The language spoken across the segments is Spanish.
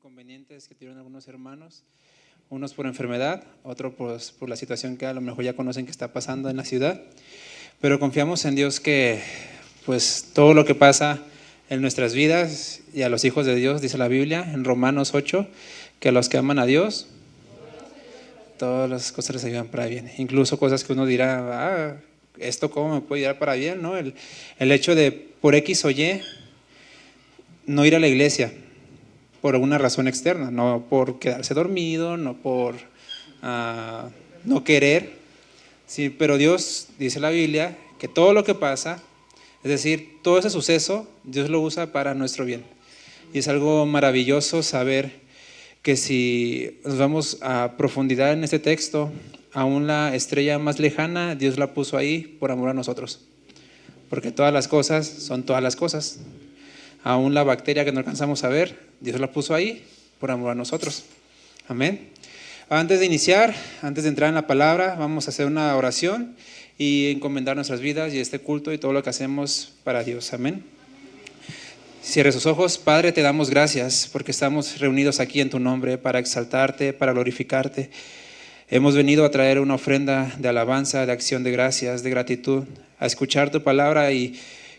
inconvenientes que tuvieron algunos hermanos, unos por enfermedad, otros pues, por la situación que a lo mejor ya conocen que está pasando en la ciudad, pero confiamos en Dios que pues todo lo que pasa en nuestras vidas y a los hijos de Dios, dice la Biblia en Romanos 8, que a los que aman a Dios, todas las cosas les ayudan para bien, incluso cosas que uno dirá, ¿esto cómo me puede ayudar para bien? ¿No? El hecho de por X o Y no ir a la iglesia por alguna razón externa, no por quedarse dormido, no por no querer, sí, pero Dios, dice la Biblia, que todo lo que pasa, es decir, todo ese suceso, Dios lo usa para nuestro bien. Y es algo maravilloso saber que si nos vamos a profundidad en este texto, aún la estrella más lejana, Dios la puso ahí por amor a nosotros. Porque todas las cosas son todas las cosas. Aún la bacteria que no alcanzamos a ver, Dios la puso ahí por amor a nosotros. Amén. Antes de iniciar, antes de entrar en la palabra, vamos a hacer una oración y encomendar nuestras vidas y este culto y todo lo que hacemos para Dios. Amén. Cierre sus ojos. Padre, te damos gracias porque estamos reunidos aquí en tu nombre para exaltarte, para glorificarte. Hemos venido a traer una ofrenda de alabanza, de acción de gracias, de gratitud, a escuchar tu palabra y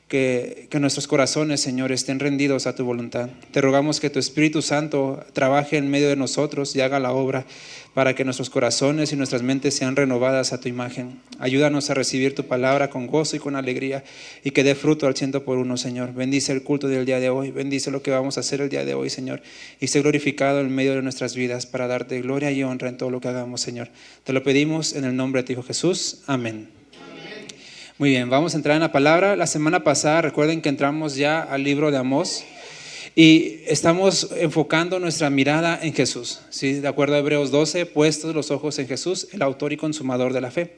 que nuestros corazones, Señor, estén rendidos a tu voluntad. Te rogamos que tu Espíritu Santo trabaje en medio de nosotros y haga la obra para que nuestros corazones y nuestras mentes sean renovadas a tu imagen. Ayúdanos a recibir tu palabra con gozo y con alegría y que dé fruto al 100%, Señor. Bendice el culto del día de hoy, bendice lo que vamos a hacer el día de hoy, Señor, y sé glorificado en medio de nuestras vidas para darte gloria y honra en todo lo que hagamos, Señor. Te lo pedimos en el nombre de tu Hijo Jesús. Amén. Muy bien, vamos a entrar en la palabra. La semana pasada, recuerden que entramos ya al libro de Amós y estamos enfocando nuestra mirada en Jesús, ¿sí? De acuerdo a Hebreos 12, puestos los ojos en Jesús, el autor y consumador de la fe.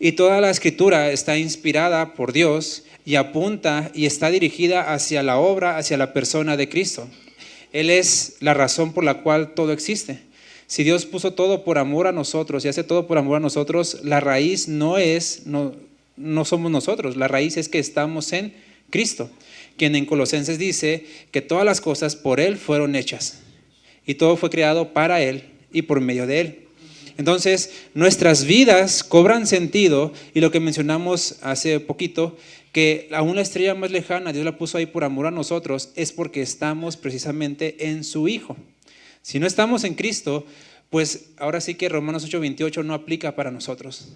Y toda la escritura está inspirada por Dios y apunta y está dirigida hacia la obra, hacia la persona de Cristo. Él es la razón por la cual todo existe. Si Dios puso todo por amor a nosotros y hace todo por amor a nosotros, la raíz no somos nosotros, la raíz es que estamos en Cristo, quien en Colosenses dice que todas las cosas por Él fueron hechas y todo fue creado para Él y por medio de Él. Entonces, nuestras vidas cobran sentido y lo que mencionamos hace poquito, que aún la estrella más lejana, Dios la puso ahí por amor a nosotros, es porque estamos precisamente en su Hijo. Si no estamos en Cristo, pues ahora sí que Romanos 8:28 no aplica para nosotros.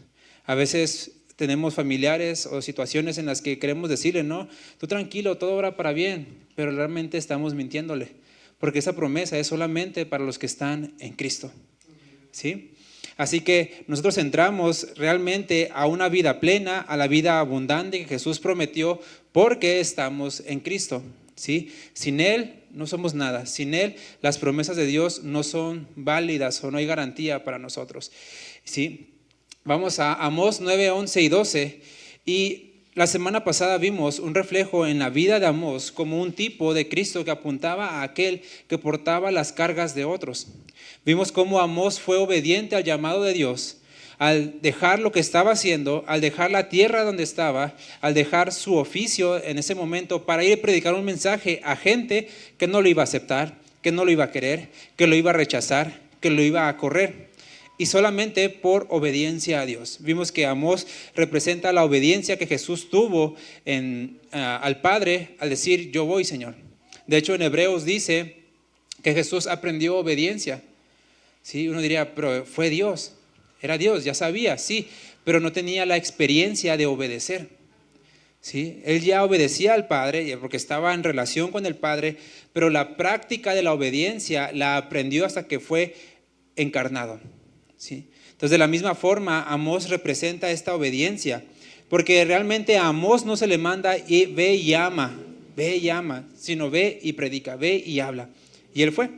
A veces tenemos familiares o situaciones en las que queremos decirle, no, tú tranquilo, todo obra para bien, pero realmente estamos mintiéndole, porque esa promesa es solamente para los que están en Cristo, ¿sí? Así que nosotros entramos realmente a una vida plena, a la vida abundante que Jesús prometió, porque estamos en Cristo, ¿sí? Sin Él no somos nada, sin Él las promesas de Dios no son válidas o no hay garantía para nosotros, ¿sí? Vamos a Amós 9, 11 y 12 y la semana pasada vimos un reflejo en la vida de Amós como un tipo de Cristo que apuntaba a aquel que portaba las cargas de otros. Vimos cómo Amós fue obediente al llamado de Dios al dejar lo que estaba haciendo, al dejar la tierra donde estaba, al dejar su oficio en ese momento para ir a predicar un mensaje a gente que no lo iba a aceptar, que no lo iba a querer, que lo iba a rechazar, que lo iba a correr. Y solamente por obediencia a Dios. Vimos que Amós representa la obediencia que Jesús tuvo al Padre al decir, yo voy, Señor. De hecho, en Hebreos dice que Jesús aprendió obediencia. ¿Sí? Uno diría, pero fue Dios. Era Dios, ya sabía, sí, pero no tenía la experiencia de obedecer. ¿Sí? Él ya obedecía al Padre porque estaba en relación con el Padre, pero la práctica de la obediencia la aprendió hasta que fue encarnado. ¿Sí? Entonces, de la misma forma, Amós representa esta obediencia, porque realmente a Amós no se le manda y ve y ama, sino ve y predica, ve y habla. Y él fue.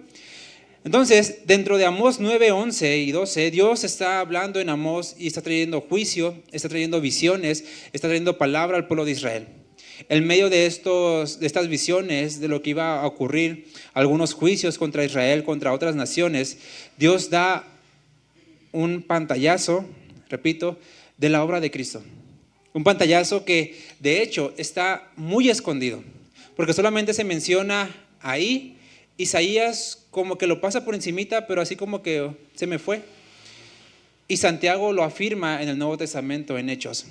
Entonces, dentro de Amós 9, 11 y 12, Dios está hablando en Amós y está trayendo juicio, está trayendo visiones, está trayendo palabra al pueblo de Israel. En medio de estas visiones, de lo que iba a ocurrir, algunos juicios contra Israel, contra otras naciones, Dios da un pantallazo, repito, de la obra de Cristo. Un pantallazo que de hecho está muy escondido, porque solamente se menciona ahí Isaías como que lo pasa por encimita, pero así como que se me fue. Y Santiago lo afirma en el Nuevo Testamento, en Hechos.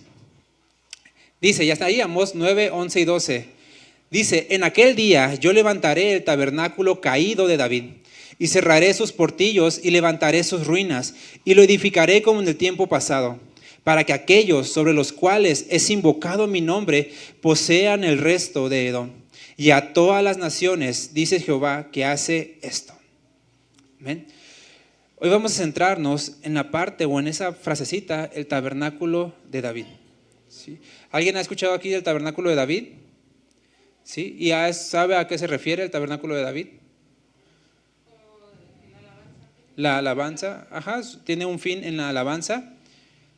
Dice, ya está ahí, Amós 9, 11 y 12. Dice, en aquel día yo levantaré el tabernáculo caído de David, y cerraré sus portillos y levantaré sus ruinas, y lo edificaré como en el tiempo pasado, para que aquellos sobre los cuales es invocado mi nombre posean el resto de Edom. Y a todas las naciones, dice Jehová, que hace esto. ¿Ven? Hoy vamos a centrarnos en la parte o en esa frasecita, el tabernáculo de David. ¿Sí? ¿Alguien ha escuchado aquí del tabernáculo de David? ¿Sí? ¿Y sabe a qué se refiere el tabernáculo de David? La alabanza, ajá, tiene un fin en la alabanza.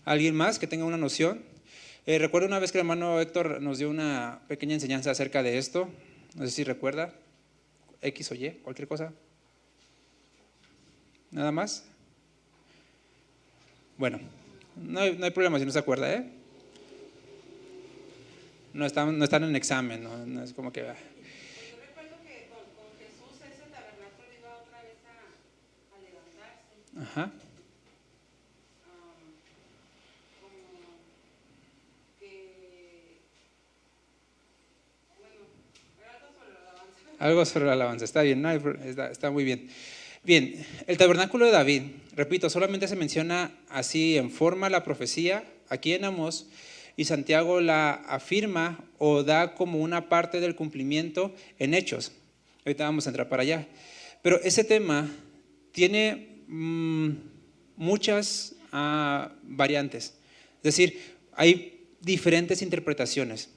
¿Alguien más que tenga una noción? Recuerdo una vez que el hermano Héctor nos dio una pequeña enseñanza acerca de esto. No sé si recuerda. X o Y, cualquier cosa. ¿Nada más? Bueno, no hay problema si no se acuerda, ¿eh? No están en examen, no es como que... Yo recuerdo que con Jesús ese tabernáculo iba otra vez a levantarse. Ajá. Como que, bueno, era algo sobre la alabanza. Algo sobre la alabanza, está bien, está muy bien. Bien, el tabernáculo de David, repito, solamente se menciona así en forma la profecía, aquí en Amós, y Santiago la afirma o da como una parte del cumplimiento en Hechos. Ahorita vamos a entrar para allá. Pero ese tema tiene muchas variantes. Es decir, hay diferentes interpretaciones,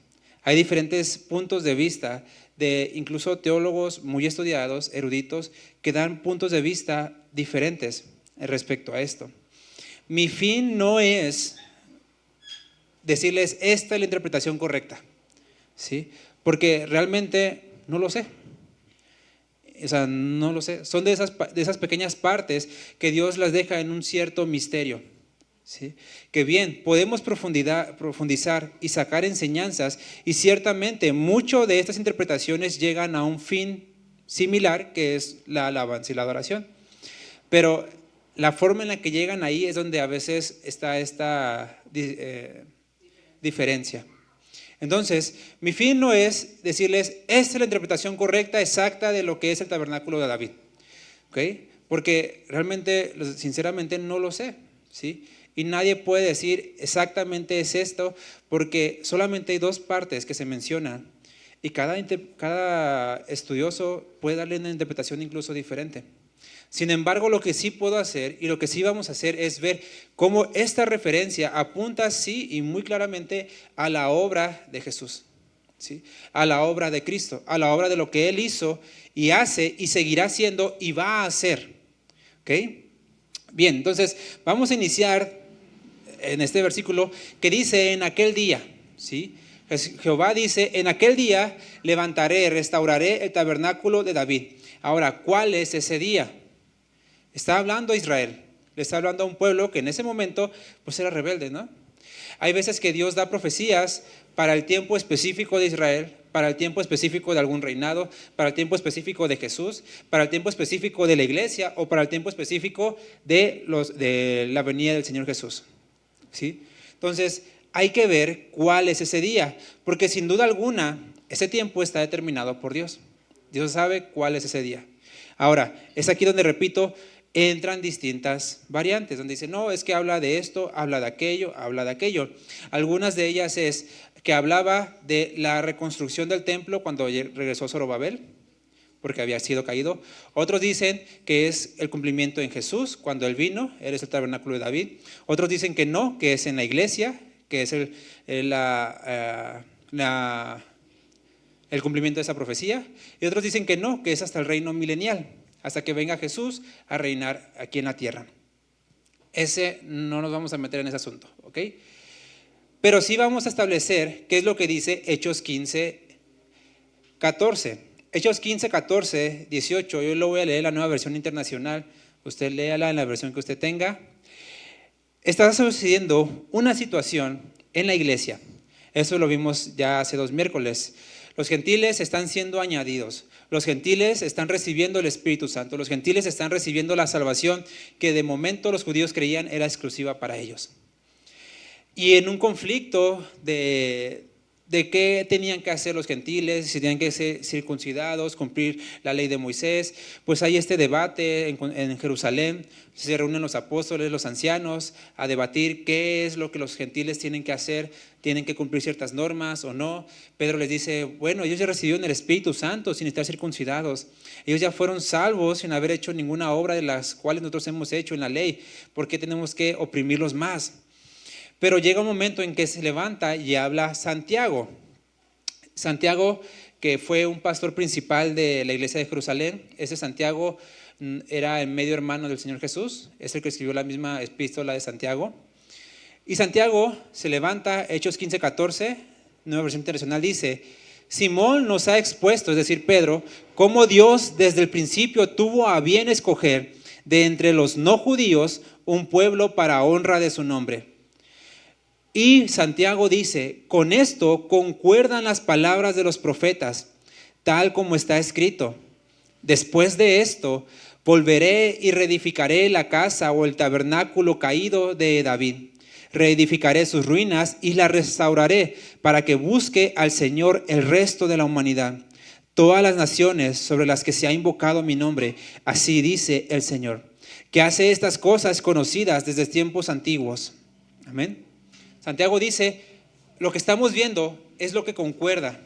hay diferentes puntos de vista de incluso teólogos muy estudiados, eruditos, que dan puntos de vista diferentes respecto a esto. Mi fin no es decirles esta es la interpretación correcta, ¿sí? Porque realmente no lo sé. O sea, no lo sé. Son de esas pequeñas partes que Dios las deja en un cierto misterio, ¿sí? Que bien, podemos profundizar y sacar enseñanzas, y ciertamente mucho de estas interpretaciones llegan a un fin similar, que es la alabanza y la adoración. Pero la forma en la que llegan ahí es donde a veces está esta diferencia. Entonces, mi fin no es decirles, esta es la interpretación correcta, exacta de lo que es el tabernáculo de David, ¿ok? Porque realmente, sinceramente, no lo sé, ¿sí? Y nadie puede decir exactamente es esto, porque solamente hay dos partes que se mencionan, y cada estudioso puede darle una interpretación incluso diferente. Sin embargo, lo que sí puedo hacer y lo que sí vamos a hacer es ver cómo esta referencia apunta sí y muy claramente a la obra de Jesús, ¿sí? A la obra de Cristo, a la obra de lo que Él hizo y hace y seguirá haciendo y va a hacer. ¿Ok? Bien, entonces vamos a iniciar en este versículo que dice en aquel día, ¿sí? Jehová dice, en aquel día levantaré, restauraré el tabernáculo de David. Ahora, ¿cuál es ese día? Está hablando a Israel, le está hablando a un pueblo que en ese momento pues era rebelde, ¿no? Hay veces que Dios da profecías para el tiempo específico de Israel, para el tiempo específico de algún reinado, para el tiempo específico de Jesús, para el tiempo específico de la iglesia o para el tiempo específico de la venida del Señor Jesús, ¿sí? Entonces hay que ver cuál es ese día, porque sin duda alguna ese tiempo está determinado por Dios. Dios sabe cuál es ese día. Ahora, es aquí donde, repito, entran distintas variantes, donde dicen, no, es que habla de esto, habla de aquello, habla de aquello. Algunas de ellas es que hablaba de la reconstrucción del templo cuando regresó Zorobabel, porque había sido caído. Otros dicen que es el cumplimiento en Jesús, cuando Él vino, Él es el tabernáculo de David. Otros dicen que no, que es en la iglesia, que es el cumplimiento de esa profecía. Y otros dicen que no, que es hasta el reino milenial, hasta que venga Jesús a reinar aquí en la tierra. No nos vamos a meter en ese asunto, ¿ok? Pero sí vamos a establecer qué es lo que dice Hechos 15, 14. Hechos 15, 14, 18, yo lo voy a leer en la Nueva Versión Internacional, usted léala en la versión que usted tenga. Está sucediendo una situación en la iglesia, eso lo vimos ya hace 2 miércoles. Los gentiles están siendo añadidos, Los gentiles están recibiendo el Espíritu Santo. Los gentiles están recibiendo la salvación que de momento los judíos creían era exclusiva para ellos. Y en un conflicto de qué tenían que hacer los gentiles, si tenían que ser circuncidados, cumplir la ley de Moisés, pues hay este debate en Jerusalén. Se reúnen los apóstoles, los ancianos, a debatir qué es lo que los gentiles tienen que hacer, tienen que cumplir ciertas normas o no. Pedro les dice, bueno, ellos ya recibieron el Espíritu Santo sin estar circuncidados. Ellos ya fueron salvos sin haber hecho ninguna obra de las cuales nosotros hemos hecho en la ley. ¿Por qué tenemos que oprimirlos más? Pero llega un momento en que se levanta y habla Santiago. Santiago, que fue un pastor principal de la iglesia de Jerusalén. Ese Santiago era el medio hermano del Señor Jesús. Es el que escribió la misma epístola de Santiago. Y Santiago se levanta, Hechos 15:14, Nueva Versión Internacional, dice: Simón nos ha expuesto, es decir, Pedro, cómo Dios desde el principio tuvo a bien escoger de entre los no judíos un pueblo para honra de su nombre. Y Santiago dice, con esto concuerdan las palabras de los profetas, tal como está escrito. Después de esto, volveré y reedificaré la casa o el tabernáculo caído de David. Reedificaré sus ruinas y la restauraré para que busque al Señor el resto de la humanidad. Todas las naciones sobre las que se ha invocado mi nombre, así dice el Señor, que hace estas cosas conocidas desde tiempos antiguos. Amén. Santiago dice, lo que estamos viendo es lo que concuerda.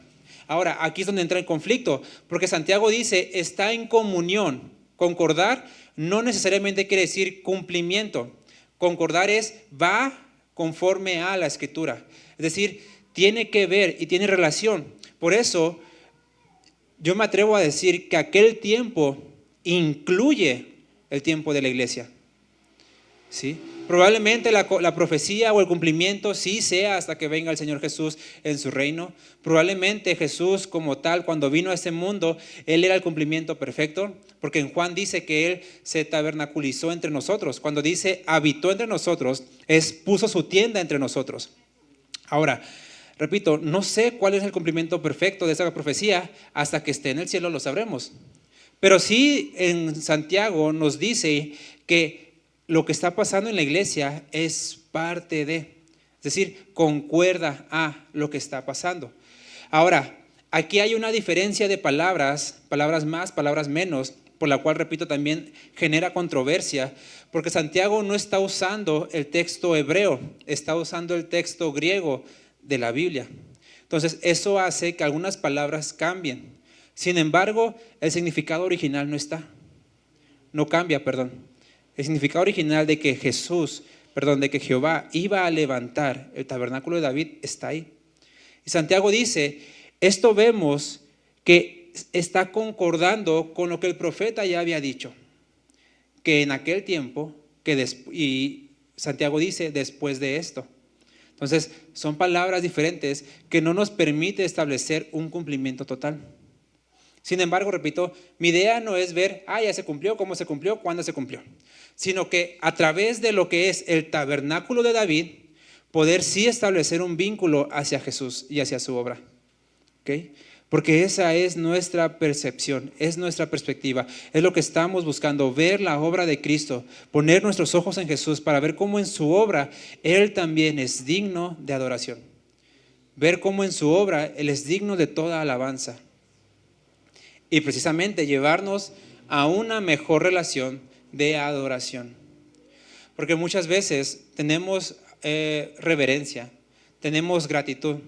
Ahora, aquí es donde entra el conflicto, porque Santiago dice, está en comunión. Concordar no necesariamente quiere decir cumplimiento. Concordar es, va conforme a la Escritura. Es decir, tiene que ver y tiene relación. Por eso, yo me atrevo a decir que aquel tiempo incluye el tiempo de la iglesia. ¿Sí? Probablemente la profecía o el cumplimiento sí sea hasta que venga el Señor Jesús en su reino. Probablemente Jesús como tal, cuando vino a este mundo, Él era el cumplimiento perfecto, porque en Juan dice que Él se tabernaculizó entre nosotros. Cuando dice habitó entre nosotros, puso su tienda entre nosotros. Ahora, repito, no sé cuál es el cumplimiento perfecto de esa profecía, hasta que esté en el cielo lo sabremos. Pero sí en Santiago nos dice que lo que está pasando en la iglesia es parte de, es decir, concuerda a lo que está pasando. Ahora, aquí hay una diferencia de palabras más, palabras menos, por la cual, repito, también genera controversia, porque Santiago no está usando el texto hebreo, está usando el texto griego de la Biblia. Entonces, eso hace que algunas palabras cambien. Sin embargo, el significado original no cambia, perdón. El significado original de que de que Jehová iba a levantar el tabernáculo de David está ahí. Y Santiago dice, esto vemos que está concordando con lo que el profeta ya había dicho, que en aquel tiempo, y Santiago dice, después de esto. Entonces, son palabras diferentes que no nos permite establecer un cumplimiento total. Sin embargo, repito, mi idea no es ver, ya se cumplió, cómo se cumplió, cuándo se cumplió, sino que a través de lo que es el tabernáculo de David, poder sí establecer un vínculo hacia Jesús y hacia su obra. ¿Okay? Porque esa es nuestra percepción, es nuestra perspectiva, es lo que estamos buscando, ver la obra de Cristo, poner nuestros ojos en Jesús para ver cómo en su obra Él también es digno de adoración. Ver cómo en su obra Él es digno de toda alabanza. Y precisamente llevarnos a una mejor relación de adoración. Porque muchas veces tenemos reverencia, tenemos gratitud.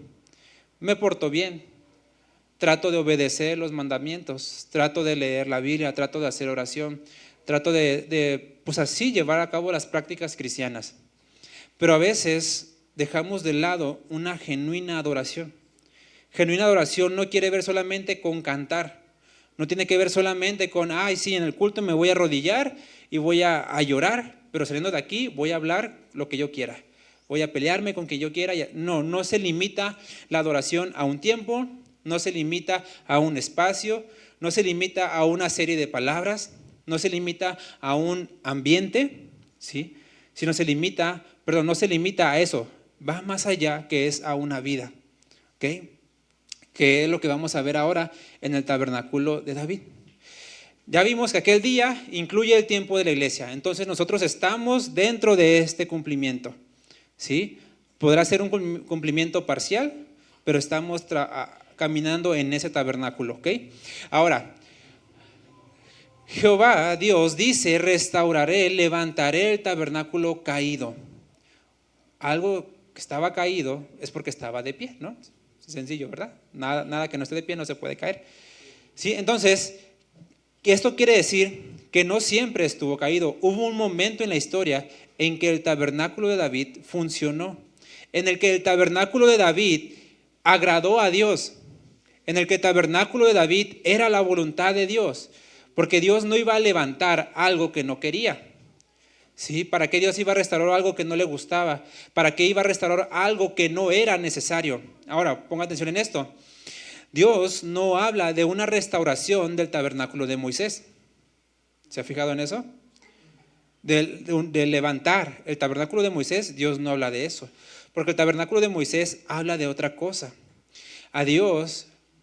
Me porto bien, trato de obedecer los mandamientos, trato de leer la Biblia, trato de hacer oración, trato de pues así llevar a cabo las prácticas cristianas. Pero a veces dejamos de lado una genuina adoración. Genuina adoración no quiere ver solamente con cantar. No tiene que ver solamente con, sí, en el culto me voy a arrodillar y voy a llorar, pero saliendo de aquí voy a hablar lo que yo quiera. Voy a pelearme con quien yo quiera. No se limita la adoración a un tiempo, no se limita a un espacio, no se limita a una serie de palabras, no se limita a un ambiente, ¿sí? No se limita a eso, va más allá, que es a una vida. ¿Okay? que es lo que vamos a ver ahora en el tabernáculo de David. Ya vimos que aquel día incluye el tiempo de la iglesia, entonces nosotros estamos dentro de este cumplimiento, ¿sí? Podrá ser un cumplimiento parcial, pero estamos caminando en ese tabernáculo, ¿ok? Ahora, Jehová, Dios, dice, restauraré, levantaré el tabernáculo caído. Algo que estaba caído es porque estaba de pie, ¿no? Sencillo, ¿verdad? Nada que no esté de pie no se puede caer. ¿Sí? Entonces, esto quiere decir que no siempre estuvo caído. Hubo un momento en la historia en que el tabernáculo de David funcionó, en el que el tabernáculo de David agradó a Dios, en el que el tabernáculo de David era la voluntad de Dios, porque Dios no iba a levantar algo que no quería. ¿Sí? ¿Para qué Dios iba a restaurar algo que no le gustaba? ¿Para qué iba a restaurar algo que no era necesario? Ahora, ponga atención en esto. Dios no habla de una restauración del tabernáculo de Moisés. ¿Se ha fijado en eso? De levantar el tabernáculo de Moisés, Dios no habla de eso. Porque el tabernáculo de Moisés habla de otra cosa.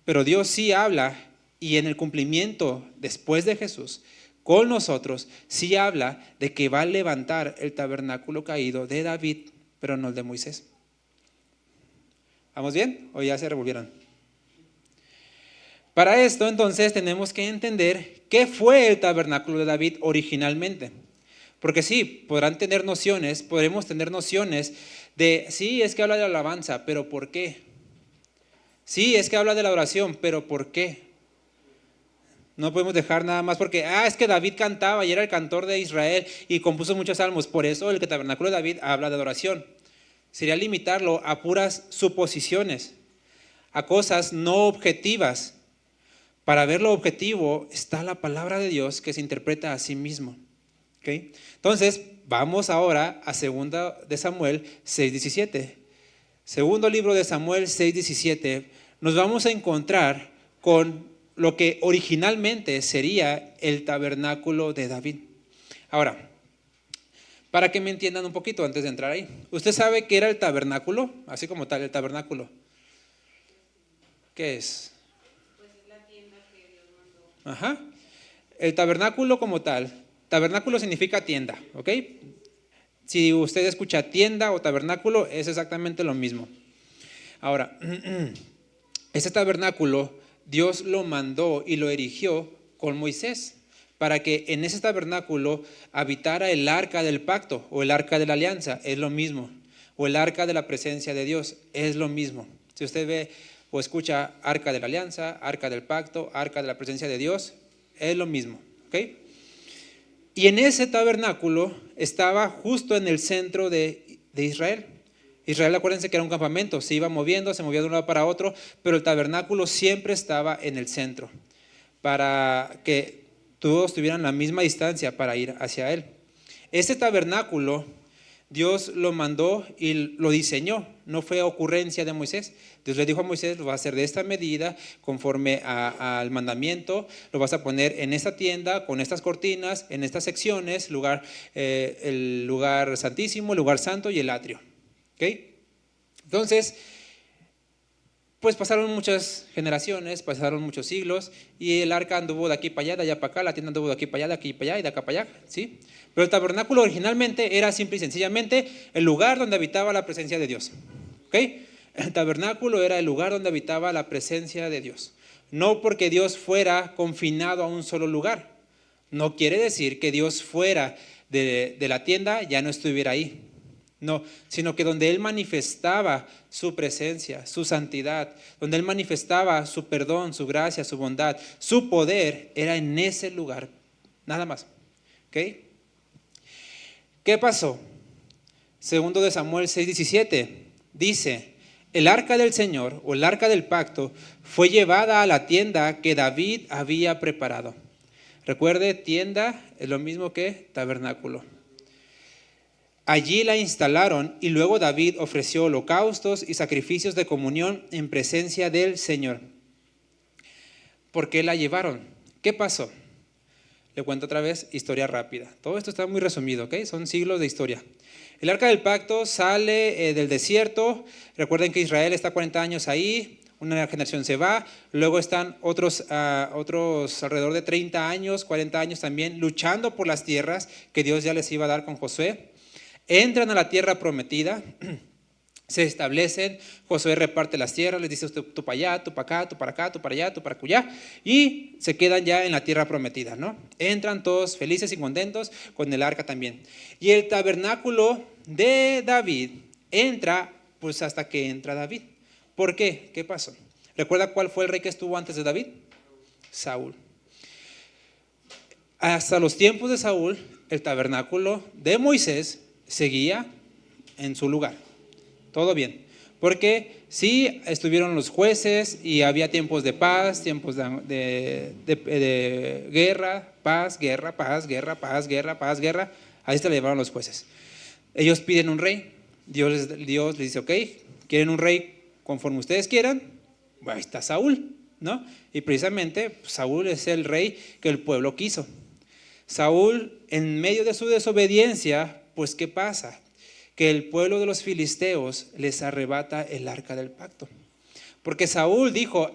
Pero Dios sí habla, y en el cumplimiento después de Jesús, con nosotros, sí habla de que va a levantar el tabernáculo caído de David, pero no el de Moisés. ¿Vamos bien? ¿O ya se revolvieron? Para esto, entonces, tenemos que entender qué fue el tabernáculo de David originalmente. Porque sí, podremos tener nociones de, sí, es que habla de la alabanza, pero ¿por qué? Sí, es que habla de la oración, pero ¿por qué? No podemos dejar nada más porque, es que David cantaba y era el cantor de Israel y compuso muchos salmos. Por eso el tabernáculo de David habla de adoración. Sería limitarlo a puras suposiciones, a cosas no objetivas. Para ver lo objetivo está la palabra de Dios que se interpreta a sí mismo. ¿Okay? Entonces, vamos ahora a 2 de Samuel 6:17. Segundo libro de Samuel 6:17. Nos vamos a encontrar con lo que originalmente sería el tabernáculo de David. Ahora, para que me entiendan un poquito antes de entrar ahí. ¿Usted sabe qué era el tabernáculo? Así como tal, el tabernáculo. ¿Qué es? Pues es la tienda que Dios mandó. Ajá. El tabernáculo como tal. Tabernáculo significa tienda, ¿ok? Si usted escucha tienda o tabernáculo, es exactamente lo mismo. Ahora, ese tabernáculo Dios lo mandó y lo erigió con Moisés para que en ese tabernáculo habitara el arca del pacto o el arca de la alianza, es lo mismo, o el arca de la presencia de Dios, es lo mismo. Si usted ve o escucha arca de la alianza, arca del pacto, arca de la presencia de Dios, es lo mismo, ¿ok? Y en ese tabernáculo estaba justo en el centro de Israel. Israel, acuérdense que era un campamento, se iba moviendo, se movía de un lado para otro, pero el tabernáculo siempre estaba en el centro, para que todos tuvieran la misma distancia para ir hacia él. Este tabernáculo, Dios lo mandó y lo diseñó, no fue ocurrencia de Moisés. Dios le dijo a Moisés, lo vas a hacer de esta medida, conforme al mandamiento, lo vas a poner en esta tienda, con estas cortinas, en estas secciones, el lugar santísimo, el lugar santo y el atrio. ¿Okay? Entonces, pues pasaron muchas generaciones, pasaron muchos siglos y el arca anduvo de aquí para allá, de allá para acá, la tienda anduvo de aquí para allá, de aquí para allá y de acá para allá, ¿sí? Pero el tabernáculo originalmente era simple y sencillamente el lugar donde habitaba la presencia de Dios. ¿Okay? El tabernáculo era el lugar donde habitaba la presencia de Dios. No porque Dios fuera confinado a un solo lugar. No quiere decir que Dios fuera de la tienda ya no estuviera ahí. No, sino que donde Él manifestaba su presencia, su santidad, donde Él manifestaba su perdón, su gracia, su bondad, su poder, era en ese lugar, nada más. ¿Ok? ¿Qué pasó? 2 de Samuel 6:17 dice, el arca del Señor o el arca del pacto fue llevada a la tienda que David había preparado. Recuerde, tienda es lo mismo que tabernáculo. Allí la instalaron y luego David ofreció holocaustos y sacrificios de comunión en presencia del Señor. ¿Por qué la llevaron? ¿Qué pasó? Le cuento otra vez, historia rápida. Todo esto está muy resumido, ¿ok? Son siglos de historia. El arca del pacto sale del desierto. Recuerden que Israel está 40 años ahí. una generación se va, luego están otros alrededor de 30 años, 40 años también luchando por las tierras que Dios ya les iba a dar con Josué. Entran a la tierra prometida, se establecen, Josué reparte las tierras, les dice tú para allá, tú para acá, tú para acá, tú para allá, tú para acullá, y se quedan ya en la tierra prometida, ¿no? Entran todos felices y contentos con el arca también. Y el tabernáculo de David entra pues hasta que entra David. ¿Por qué? ¿Qué pasó? ¿Recuerda cuál fue el rey que estuvo antes de David? Saúl. Hasta los tiempos de Saúl, el tabernáculo de Moisés seguía en su lugar. Todo bien. Porque sí estuvieron los jueces y había tiempos de paz, tiempos de guerra, paz, guerra, paz, guerra, paz, guerra, paz, guerra. Ahí se le llevaron los jueces. Ellos piden un rey. Dios les dice, ok, ¿quieren un rey conforme ustedes quieran? Bueno, ahí está Saúl, ¿no? Y precisamente Saúl es el rey que el pueblo quiso. Saúl, en medio de su desobediencia, pues ¿qué pasa? Que el pueblo de los filisteos les arrebata el arca del pacto. Porque Saúl dijo,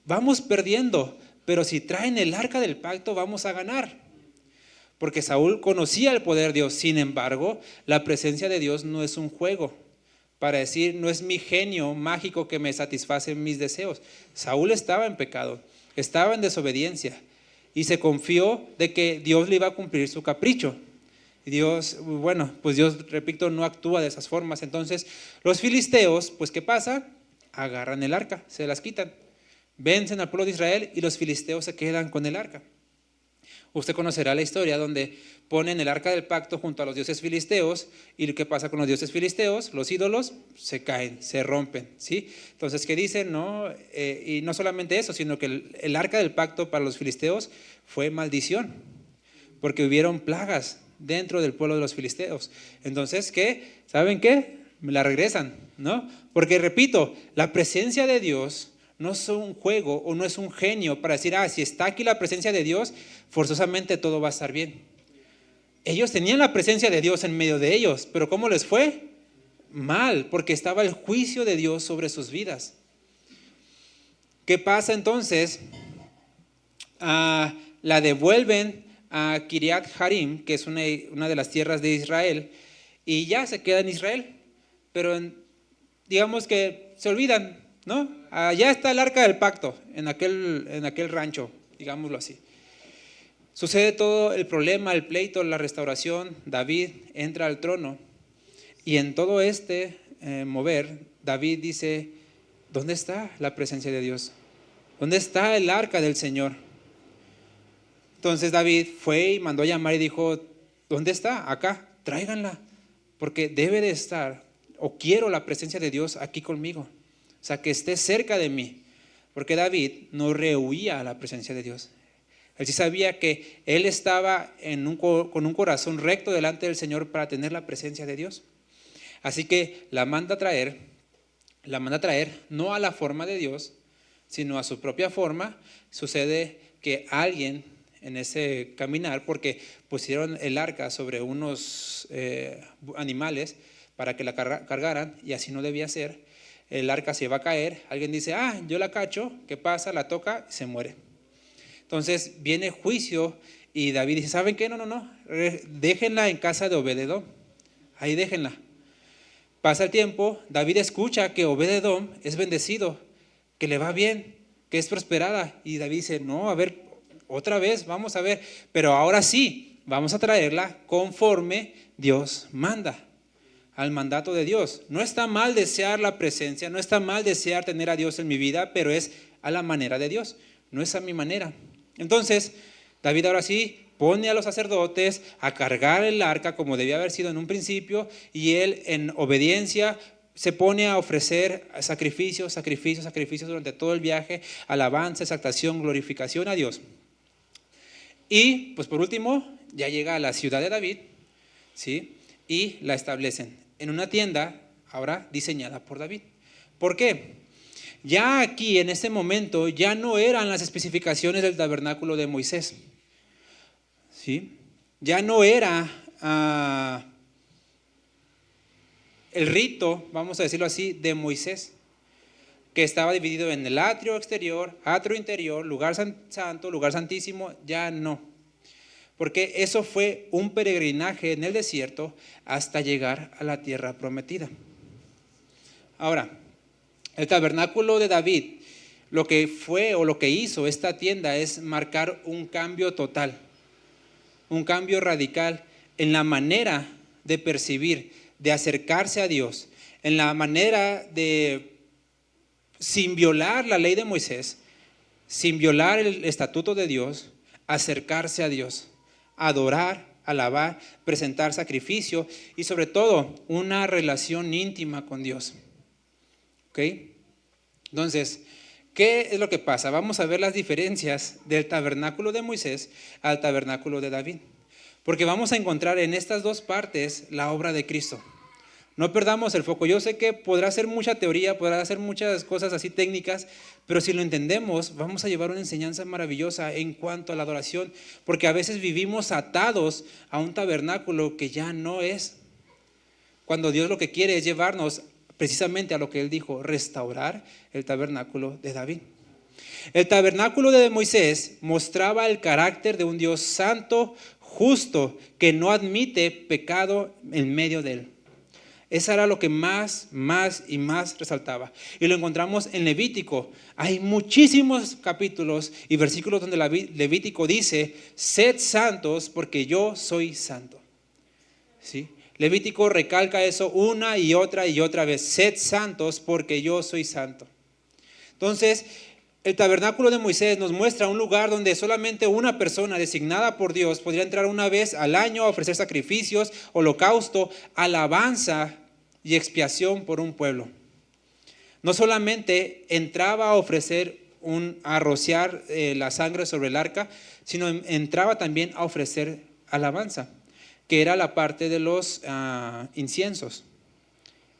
vamos perdiendo, pero si traen el arca del pacto vamos a ganar. Porque Saúl conocía el poder de Dios. Sin embargo, la presencia de Dios no es un juego para decir, no es mi genio mágico que me satisface mis deseos. Saúl estaba en pecado, estaba en desobediencia y se confió de que Dios le iba a cumplir su capricho. Y Dios, pues Dios, repito, no actúa de esas formas. Entonces, los filisteos, pues ¿qué pasa? Agarran el arca, se las quitan, vencen al pueblo de Israel y los filisteos se quedan con el arca. Usted conocerá la historia donde ponen el arca del pacto junto a los dioses filisteos y ¿qué pasa con los dioses filisteos? Los ídolos se caen, se rompen, ¿sí? Entonces, ¿qué dicen? No, y no solamente eso, sino que el arca del pacto para los filisteos fue maldición, porque hubieron plagas dentro del pueblo de los filisteos. Entonces, ¿qué? ¿Saben qué? Me la regresan, ¿no? Porque repito, la presencia de Dios no es un juego o no es un genio para decir, si está aquí la presencia de Dios, forzosamente todo va a estar bien. Ellos tenían la presencia de Dios en medio de ellos, pero ¿cómo les fue? Mal, porque estaba el juicio de Dios sobre sus vidas. ¿Qué pasa entonces? La devuelven a Kiriat Jearim, que es una de las tierras de Israel, y ya se queda en Israel, pero digamos que se olvidan, ¿no? Allá está el arca del pacto, en aquel rancho, digámoslo así. Sucede todo el problema, el pleito, la restauración. David entra al trono y en todo mover, David dice, ¿dónde está la presencia de Dios? ¿Dónde está el arca del Señor? Entonces David fue y mandó a llamar y dijo, ¿dónde está? Acá, tráiganla, porque debe de estar, o quiero la presencia de Dios aquí conmigo, o sea, que esté cerca de mí, porque David no rehuía a la presencia de Dios. Él sí sabía que él estaba con un corazón recto delante del Señor para tener la presencia de Dios. Así que la manda a traer no a la forma de Dios, sino a su propia forma. Sucede que alguien en ese caminar, porque pusieron el arca sobre unos animales para que la cargaran, y así no debía ser. El arca se va a caer, alguien dice, yo la cacho, ¿qué pasa? La toca y se muere. Entonces viene juicio y David dice, ¿saben qué? No, déjenla en casa de Obed-edom, ahí déjenla. Pasa el tiempo, David escucha que Obed-edom es bendecido, que le va bien, que es prosperada, y David dice, no, a ver, otra vez, vamos a ver, pero ahora sí, vamos a traerla conforme Dios manda, al mandato de Dios. No está mal desear la presencia, no está mal desear tener a Dios en mi vida, pero es a la manera de Dios, no es a mi manera. Entonces, David ahora sí pone a los sacerdotes a cargar el arca como debía haber sido en un principio, y él en obediencia se pone a ofrecer sacrificios durante todo el viaje, alabanza, exaltación, glorificación a Dios. Y pues por último ya llega a la ciudad de David, ¿sí? Y la establecen en una tienda ahora diseñada por David. ¿Por qué? Ya aquí en este momento ya no eran las especificaciones del tabernáculo de Moisés, ¿sí? Ya no era el rito, vamos a decirlo así, de Moisés. que estaba dividido en el atrio exterior, atrio interior, lugar santo, lugar santísimo, ya no. Porque eso fue un peregrinaje en el desierto hasta llegar a la tierra prometida. Ahora, el tabernáculo de David, lo que fue o lo que hizo esta tienda es marcar un cambio total, un cambio radical en la manera de percibir, de acercarse a Dios, en la manera de, sin violar la ley de Moisés, sin violar el estatuto de Dios, acercarse a Dios, adorar, alabar, presentar sacrificio y sobre todo una relación íntima con Dios. ¿Ok? Entonces, ¿qué es lo que pasa? Vamos a ver las diferencias del tabernáculo de Moisés al tabernáculo de David. Porque vamos a encontrar en estas dos partes la obra de Cristo. No perdamos el foco. Yo sé que podrá ser mucha teoría, podrá ser muchas cosas así técnicas, pero si lo entendemos, vamos a llevar una enseñanza maravillosa en cuanto a la adoración, porque a veces vivimos atados a un tabernáculo que ya no es. Cuando Dios lo que quiere es llevarnos precisamente a lo que Él dijo, restaurar el tabernáculo de David. El tabernáculo de Moisés mostraba el carácter de un Dios santo, justo, que no admite pecado en medio de él. Eso era lo que más resaltaba. Y lo encontramos en Levítico. Hay muchísimos capítulos y versículos donde Levítico dice, sed santos porque yo soy santo. ¿Sí? Levítico recalca eso una y otra vez. Sed santos porque yo soy santo. Entonces, el tabernáculo de Moisés nos muestra un lugar donde solamente una persona designada por Dios podría entrar una vez al año a ofrecer sacrificios, holocausto, alabanza y expiación por un pueblo. No solamente entraba a ofrecer a rociar la sangre sobre el arca, sino entraba también a ofrecer alabanza, que era la parte de los inciensos.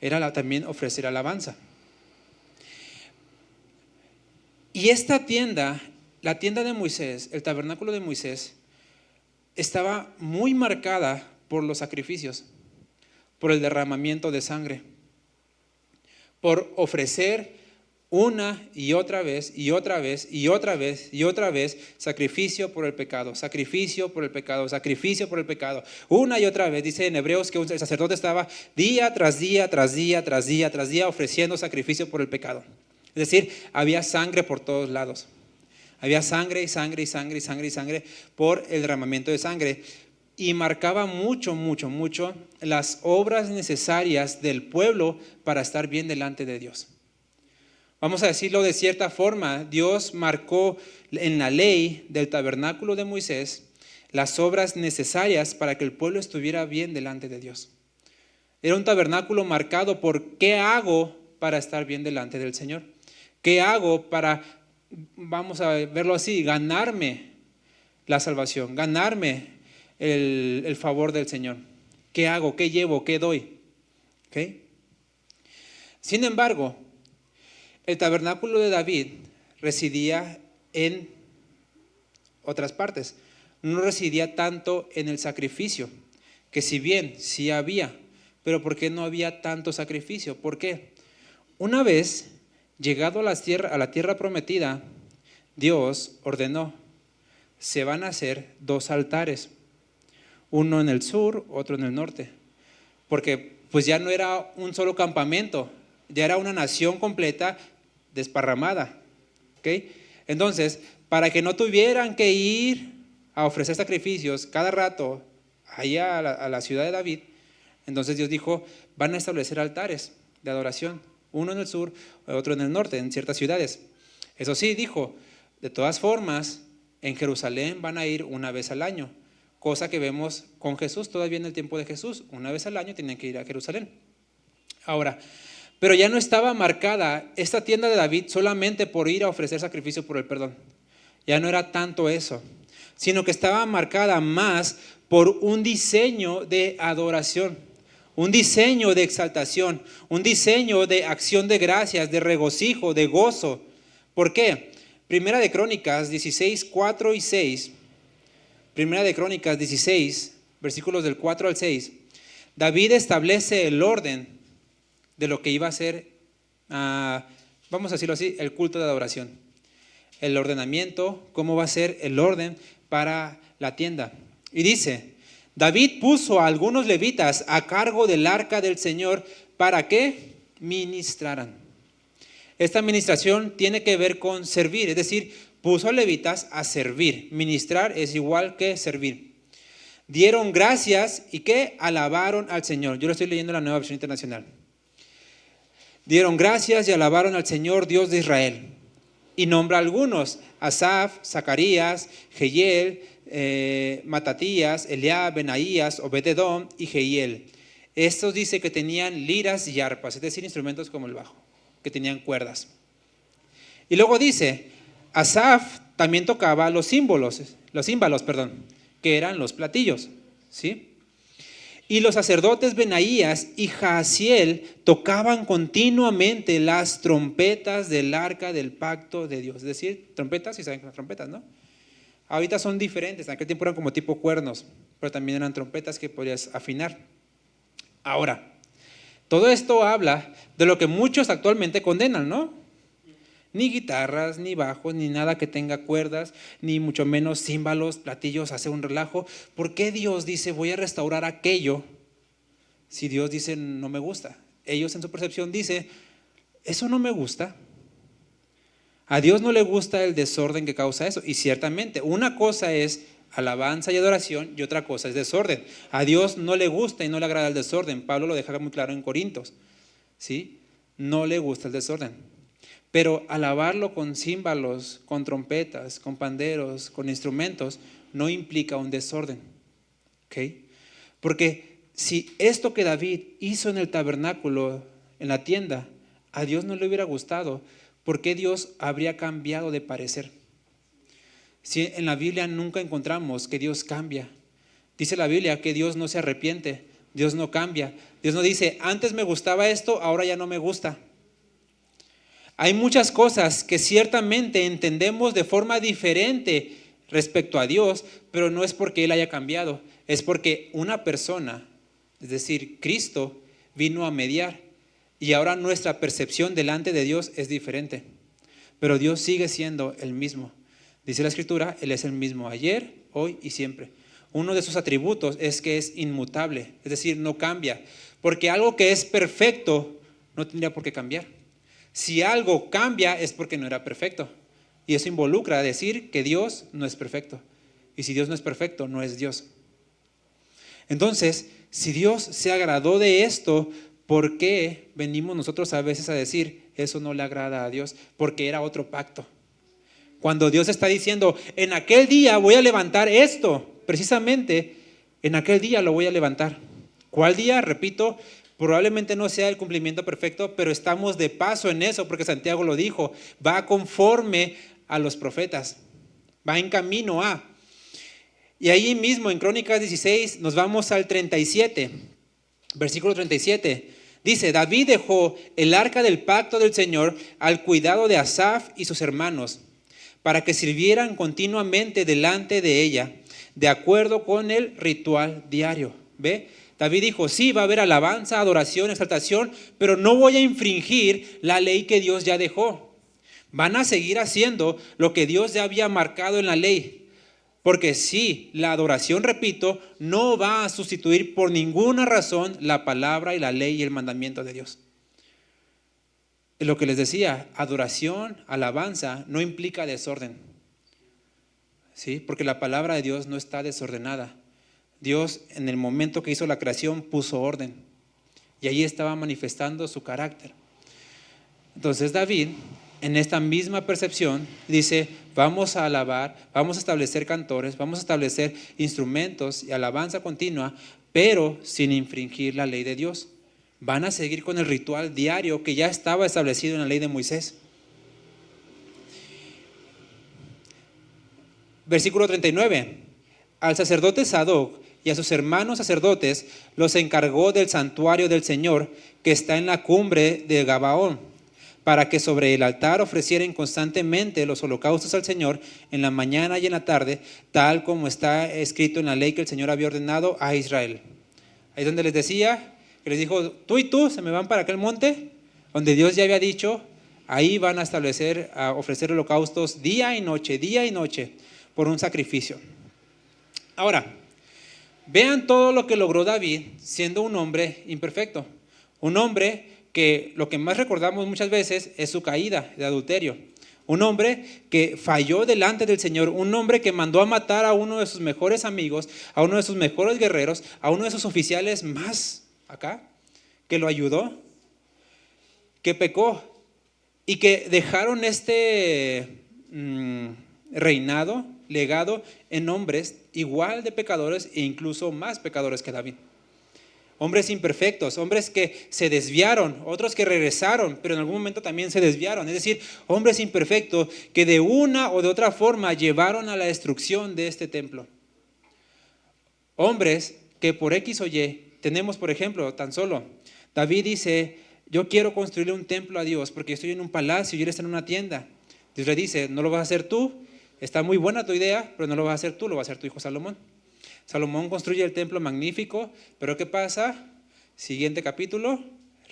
Era también ofrecer alabanza. Y esta tienda, la tienda de Moisés, el tabernáculo de Moisés, estaba muy marcada por los sacrificios, por el derramamiento de sangre, por ofrecer una y otra vez y otra vez y otra vez y otra vez sacrificio por el pecado, sacrificio por el pecado, sacrificio por el pecado. Una y otra vez, dice en Hebreos que el sacerdote estaba día tras día, tras día, tras día, tras día ofreciendo sacrificio por el pecado. Es decir, había sangre por todos lados. Había sangre y sangre y sangre y sangre y sangre por el derramamiento de sangre. Y marcaba mucho las obras necesarias del pueblo para estar bien delante de Dios. Vamos a decirlo de cierta forma, Dios marcó en la ley del tabernáculo de Moisés las obras necesarias para que el pueblo estuviera bien delante de Dios. Era un tabernáculo marcado por qué hago para estar bien delante del Señor. ¿Qué hago para, vamos a verlo así, ganarme la salvación, ganarme el favor del Señor? ¿Qué hago? ¿Qué llevo? ¿Qué doy? ¿Okay? Sin embargo, el tabernáculo de David residía en otras partes. No residía tanto en el sacrificio, que si bien sí había, pero ¿por qué no había tanto sacrificio? ¿Por qué? Una vez llegado a la tierra prometida, Dios ordenó, se van a hacer 2 altares, uno en el sur, otro en el norte, porque pues ya no era un solo campamento, ya era una nación completa desparramada. ¿Okay? Entonces, para que no tuvieran que ir a ofrecer sacrificios cada rato allá a la ciudad de David, entonces Dios dijo, van a establecer altares de adoración, uno en el sur, otro en el norte, en ciertas ciudades. Eso sí, dijo, de todas formas, en Jerusalén van a ir una vez al año, cosa que vemos con Jesús todavía en el tiempo de Jesús, una vez al año tenían que ir a Jerusalén. Ahora, pero ya no estaba marcada esta tienda de David solamente por ir a ofrecer sacrificio por el perdón. Ya no era tanto eso, sino que estaba marcada más por un diseño de adoración, un diseño de exaltación, un diseño de acción de gracias, de regocijo, de gozo. ¿Por qué? Primera de Crónicas 16, 4 y 6. Primera de Crónicas 16, versículos del 4 al 6. David establece el orden de lo que iba a ser vamos a decirlo así, el culto de adoración, el ordenamiento, cómo va a ser el orden para la tienda. Y dice, David puso a algunos levitas a cargo del arca del Señor para que ministraran. Esta administración tiene que ver con servir, es decir, puso a levitas a servir. Ministrar es igual que servir. Dieron gracias y que alabaron al Señor. Yo lo estoy leyendo en la Nueva Versión Internacional. Dieron gracias y alabaron al Señor Dios de Israel. Y nombra algunos: Asaf, Zacarías, Jehiel, Matatías, Eliab, Benaías, Obed-edom y Jehiel. Estos dice que tenían liras y arpas, es decir, instrumentos como el bajo, que tenían cuerdas. Y luego dice, Asaf también tocaba los címbalos, que eran los platillos, ¿sí? Y los sacerdotes Benaías y Jaasiel tocaban continuamente las trompetas del arca del pacto de Dios. Es decir, trompetas, si saben que las trompetas, ¿no? Ahorita son diferentes, en aquel tiempo eran como tipo cuernos, pero también eran trompetas que podías afinar. Ahora, todo esto habla de lo que muchos actualmente condenan, ¿no? Ni guitarras, ni bajos, ni nada que tenga cuerdas, ni mucho menos címbalos, platillos, hace un relajo. ¿Por qué Dios dice voy a restaurar aquello si Dios dice no me gusta? Ellos en su percepción dicen, eso no me gusta. A Dios no le gusta el desorden que causa eso. Y ciertamente, una cosa es alabanza y adoración y otra cosa es desorden. A Dios no le gusta y no le agrada el desorden. Pablo lo deja muy claro en Corintios, ¿sí? No le gusta el desorden. Pero alabarlo con címbalos, con trompetas, con panderos, con instrumentos, no implica un desorden. ¿Okay? Porque si esto que David hizo en el tabernáculo, en la tienda, a Dios no le hubiera gustado, ¿por qué Dios habría cambiado de parecer? Si en la Biblia nunca encontramos que Dios cambia. Dice la Biblia que Dios no se arrepiente, Dios no cambia. Dios no dice, antes me gustaba esto, ahora ya no me gusta. Hay muchas cosas que ciertamente entendemos de forma diferente respecto a Dios, pero no es porque Él haya cambiado, es porque una persona, es decir, Cristo, vino a mediar y ahora nuestra percepción delante de Dios es diferente. Pero Dios sigue siendo el mismo. Dice la Escritura, Él es el mismo ayer, hoy y siempre. Uno de sus atributos es que es inmutable, es decir, no cambia, porque algo que es perfecto no tendría por qué cambiar. Si algo cambia es porque no era perfecto. Y eso involucra decir que Dios no es perfecto. Y si Dios no es perfecto, no es Dios. Entonces, si Dios se agradó de esto, ¿por qué venimos nosotros a veces a decir eso no le agrada a Dios? Porque era otro pacto. Cuando Dios está diciendo, en aquel día voy a levantar esto, precisamente en aquel día lo voy a levantar. ¿Cuál día? Repito, probablemente no sea el cumplimiento perfecto, pero estamos de paso en eso, porque Santiago lo dijo, va conforme a los profetas, va en camino a. Y ahí mismo en Crónicas 16 nos vamos al 37, versículo 37. Dice, David dejó el arca del pacto del Señor al cuidado de Asaf y sus hermanos, para que sirvieran continuamente delante de ella, de acuerdo con el ritual diario. ¿Ve? David dijo, sí, va a haber alabanza, adoración, exaltación, pero no voy a infringir la ley que Dios ya dejó. Van a seguir haciendo lo que Dios ya había marcado en la ley. Porque sí, la adoración, repito, no va a sustituir por ninguna razón la palabra y la ley y el mandamiento de Dios. Lo que les decía, adoración, alabanza, no implica desorden. ¿Sí? Porque la palabra de Dios no está desordenada. Dios en el momento que hizo la creación puso orden y ahí estaba manifestando su carácter. Entonces David, en esta misma percepción, dice, vamos a alabar, vamos a establecer cantores, vamos a establecer instrumentos y alabanza continua, pero sin infringir la ley de Dios. Van a seguir con el ritual diario que ya estaba establecido en la ley de Moisés. Versículo 39. Al sacerdote Sadoc y a sus hermanos sacerdotes los encargó del santuario del Señor que está en la cumbre de Gabaón, para que sobre el altar ofrecieran constantemente los holocaustos al Señor en la mañana y en la tarde, tal como está escrito en la ley que el Señor había ordenado a Israel. Ahí es donde les decía, que les dijo, tú y tú se me van para aquel monte, donde Dios ya había dicho, Ahí van a establecer, a ofrecer holocaustos día y noche, por un sacrificio. Ahora, vean todo lo que logró David siendo un hombre imperfecto. Un hombre que lo que más recordamos muchas veces es su caída de adulterio. Un hombre que falló delante del Señor, un hombre que mandó a matar a uno de sus mejores amigos, a uno de sus mejores guerreros, a uno de sus oficiales más acá, que lo ayudó, que pecó y que dejaron este reinado, legado en hombres igual de pecadores e incluso más pecadores que David. Hombres imperfectos, hombres que se desviaron, otros que regresaron, pero en algún momento también se desviaron. Es decir, hombres imperfectos que de una o de otra forma llevaron a la destrucción de este templo. Hombres que por X o Y, tenemos por ejemplo, tan solo, David dice, yo quiero construirle un templo a Dios porque estoy en un palacio y él está en una tienda. Dios le dice, no lo vas a hacer tú, está muy buena tu idea, pero no lo vas a hacer tú, lo va a hacer tu hijo Salomón. Salomón construye el templo magnífico, pero ¿qué pasa? Siguiente capítulo,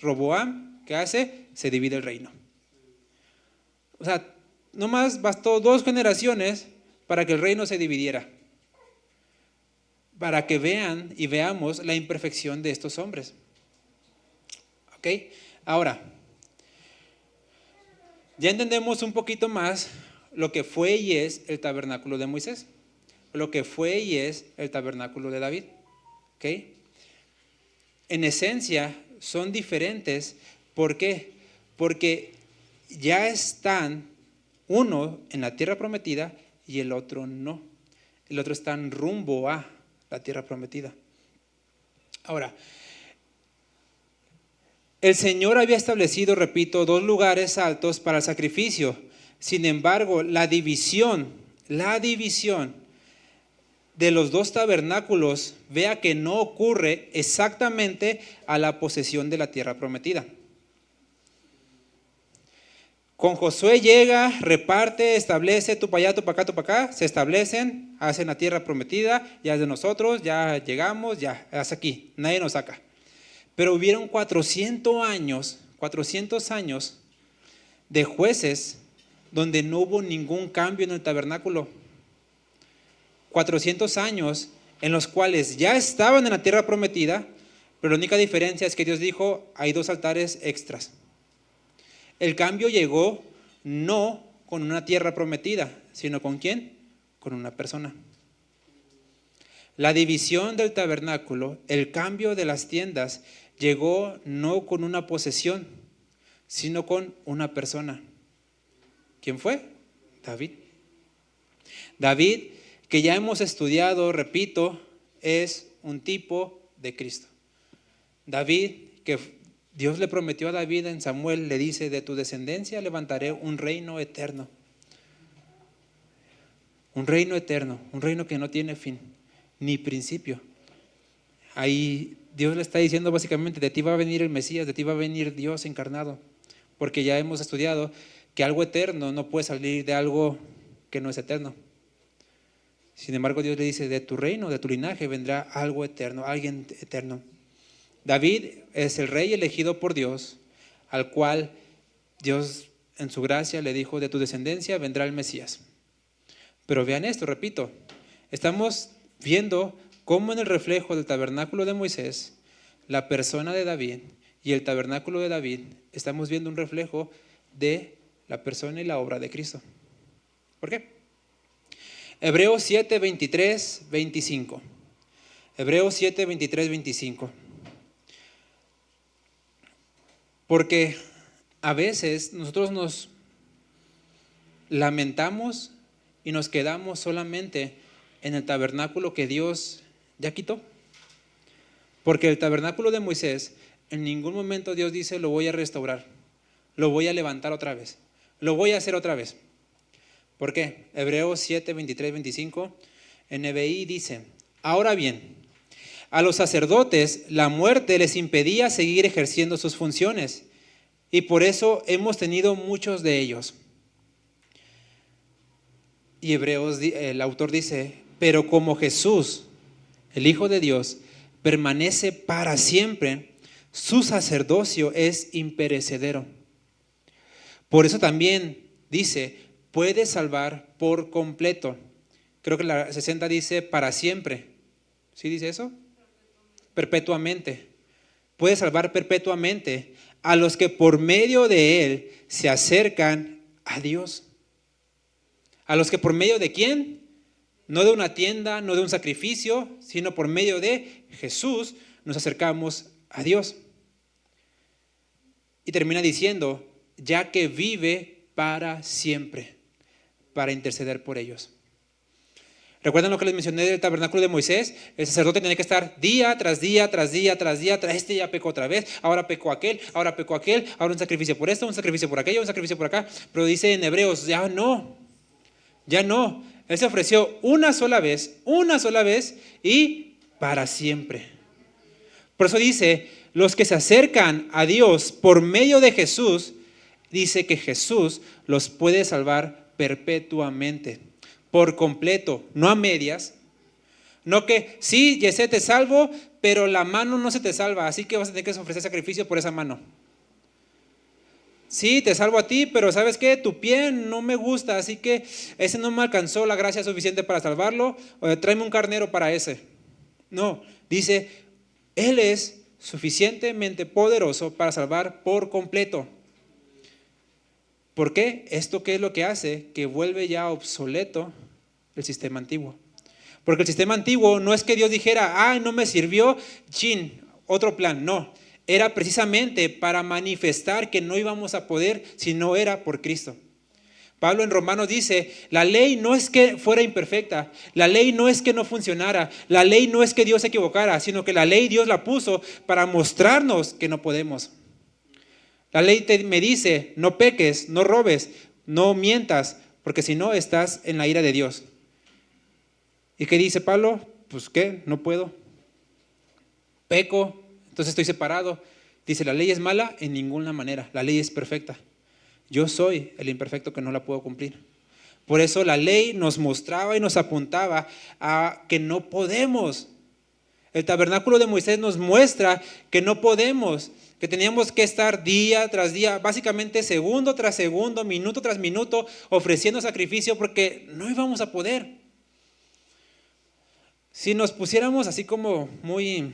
Roboam, ¿qué hace? Se divide el reino. O sea, nomás bastó 2 generaciones para que el reino se dividiera. Para que vean y veamos la imperfección de estos hombres. ¿Ok? Ahora, ya entendemos un poquito más lo que fue y es el tabernáculo de Moisés. Lo que fue y es el tabernáculo de David. ¿Ok? En esencia son diferentes. ¿Por qué? Porque ya están uno en la tierra prometida y el otro no. El otro está en rumbo a la tierra prometida. Ahora, el Señor había establecido, repito, 2 lugares altos para el sacrificio. Sin embargo, la división de los 2 tabernáculos, vea que no ocurre exactamente a la posesión de la tierra prometida. Con Josué llega, reparte, establece, tú para allá, tú para acá, tú para acá, se establecen, hacen la tierra prometida, ya es de nosotros, ya llegamos, ya, hasta aquí, nadie nos saca. Pero hubieron 400 años de jueces donde no hubo ningún cambio en el tabernáculo. 400 años en los cuales ya estaban en la tierra prometida, pero la única diferencia es que Dios dijo, hay 2 altares extras. El cambio llegó no con una tierra prometida, sino ¿con quién? Con una persona. La división del tabernáculo, el cambio de las tiendas, llegó no con una posesión, sino con una persona. ¿Quién fue? David. David, que ya hemos estudiado, repito, es un tipo de Cristo. David, que Dios le prometió a David en Samuel, le dice, de tu descendencia levantaré un reino eterno. Un reino eterno, un reino que no tiene fin, ni principio. Ahí Dios le está diciendo básicamente, de ti va a venir el Mesías, de ti va a venir Dios encarnado. Porque ya hemos estudiado que algo eterno no puede salir de algo que no es eterno. Sin embargo, Dios le dice, de tu reino, de tu linaje vendrá algo eterno, alguien eterno. David es el rey elegido por Dios, al cual Dios en su gracia le dijo, de tu descendencia vendrá el Mesías. Pero vean esto, repito, estamos viendo cómo en el reflejo del tabernáculo de Moisés, la persona de David y el tabernáculo de David, estamos viendo un reflejo de la persona y la obra de Cristo. ¿Por qué? Hebreos 7, 23, 25. Hebreos 7, 23, 25. Porque a veces nosotros nos lamentamos y nos quedamos solamente en el tabernáculo que Dios ya quitó. Porque el tabernáculo de Moisés, en ningún momento Dios dice, lo voy a restaurar, lo voy a levantar otra vez, lo voy a hacer otra vez. ¿Por qué? Hebreos 7, 23, 25, NBI dice, ahora bien, a los sacerdotes la muerte les impedía seguir ejerciendo sus funciones y por eso hemos tenido muchos de ellos. Y Hebreos, el autor dice, pero como Jesús, el Hijo de Dios, permanece para siempre, su sacerdocio es imperecedero. Por eso también dice, puede salvar por completo. Creo que la 60 dice para siempre. ¿Sí dice eso? Perpetuamente. Puede salvar perpetuamente a los que por medio de Él se acercan a Dios. ¿A los que por medio de quién? No de una tienda, no de un sacrificio, sino por medio de Jesús nos acercamos a Dios. Y termina diciendo, ya que vive para siempre, para interceder por ellos. ¿Recuerdan lo que les mencioné del tabernáculo de Moisés? El sacerdote tenía que estar día tras día, tras día, tras día, este ya pecó otra vez, ahora pecó aquel, ahora un sacrificio por esto, un sacrificio por aquello, un sacrificio por acá. Pero dice en Hebreos, ya no. Él se ofreció una sola vez y para siempre. Por eso dice, los que se acercan a Dios por medio de Jesús, dice que Jesús los puede salvar perpetuamente, por completo, no a medias. No que, sí, Yesé, te salvo, pero la mano no se te salva, así que vas a tener que ofrecer sacrificio por esa mano. Sí, te salvo a ti, pero ¿sabes qué? Tu pie no me gusta, así que ese no me alcanzó la gracia suficiente para salvarlo, tráeme un carnero para ese. No, dice, Él es suficientemente poderoso para salvar por completo. ¿Por qué? ¿Esto qué es lo que hace? Que vuelve ya obsoleto el sistema antiguo. Porque el sistema antiguo no es que Dios dijera, no me sirvió, otro plan, no. Era precisamente para manifestar que no íbamos a poder si no era por Cristo. Pablo en Romanos dice, la ley no es que fuera imperfecta, la ley no es que no funcionara, la ley no es que Dios se equivocara, sino que la ley Dios la puso para mostrarnos que no podemos. La ley me dice, no peques, no robes, no mientas, porque si no estás en la ira de Dios. ¿Y qué dice Pablo? Pues ¿qué? No puedo. Peco, entonces estoy separado. Dice, la ley es mala en ninguna manera, la ley es perfecta. Yo soy el imperfecto que no la puedo cumplir. Por eso la ley nos mostraba y nos apuntaba a que no podemos. El tabernáculo de Moisés nos muestra que no podemos, que teníamos que estar día tras día, básicamente segundo tras segundo, minuto tras minuto, ofreciendo sacrificio porque no íbamos a poder. Si nos pusiéramos así como muy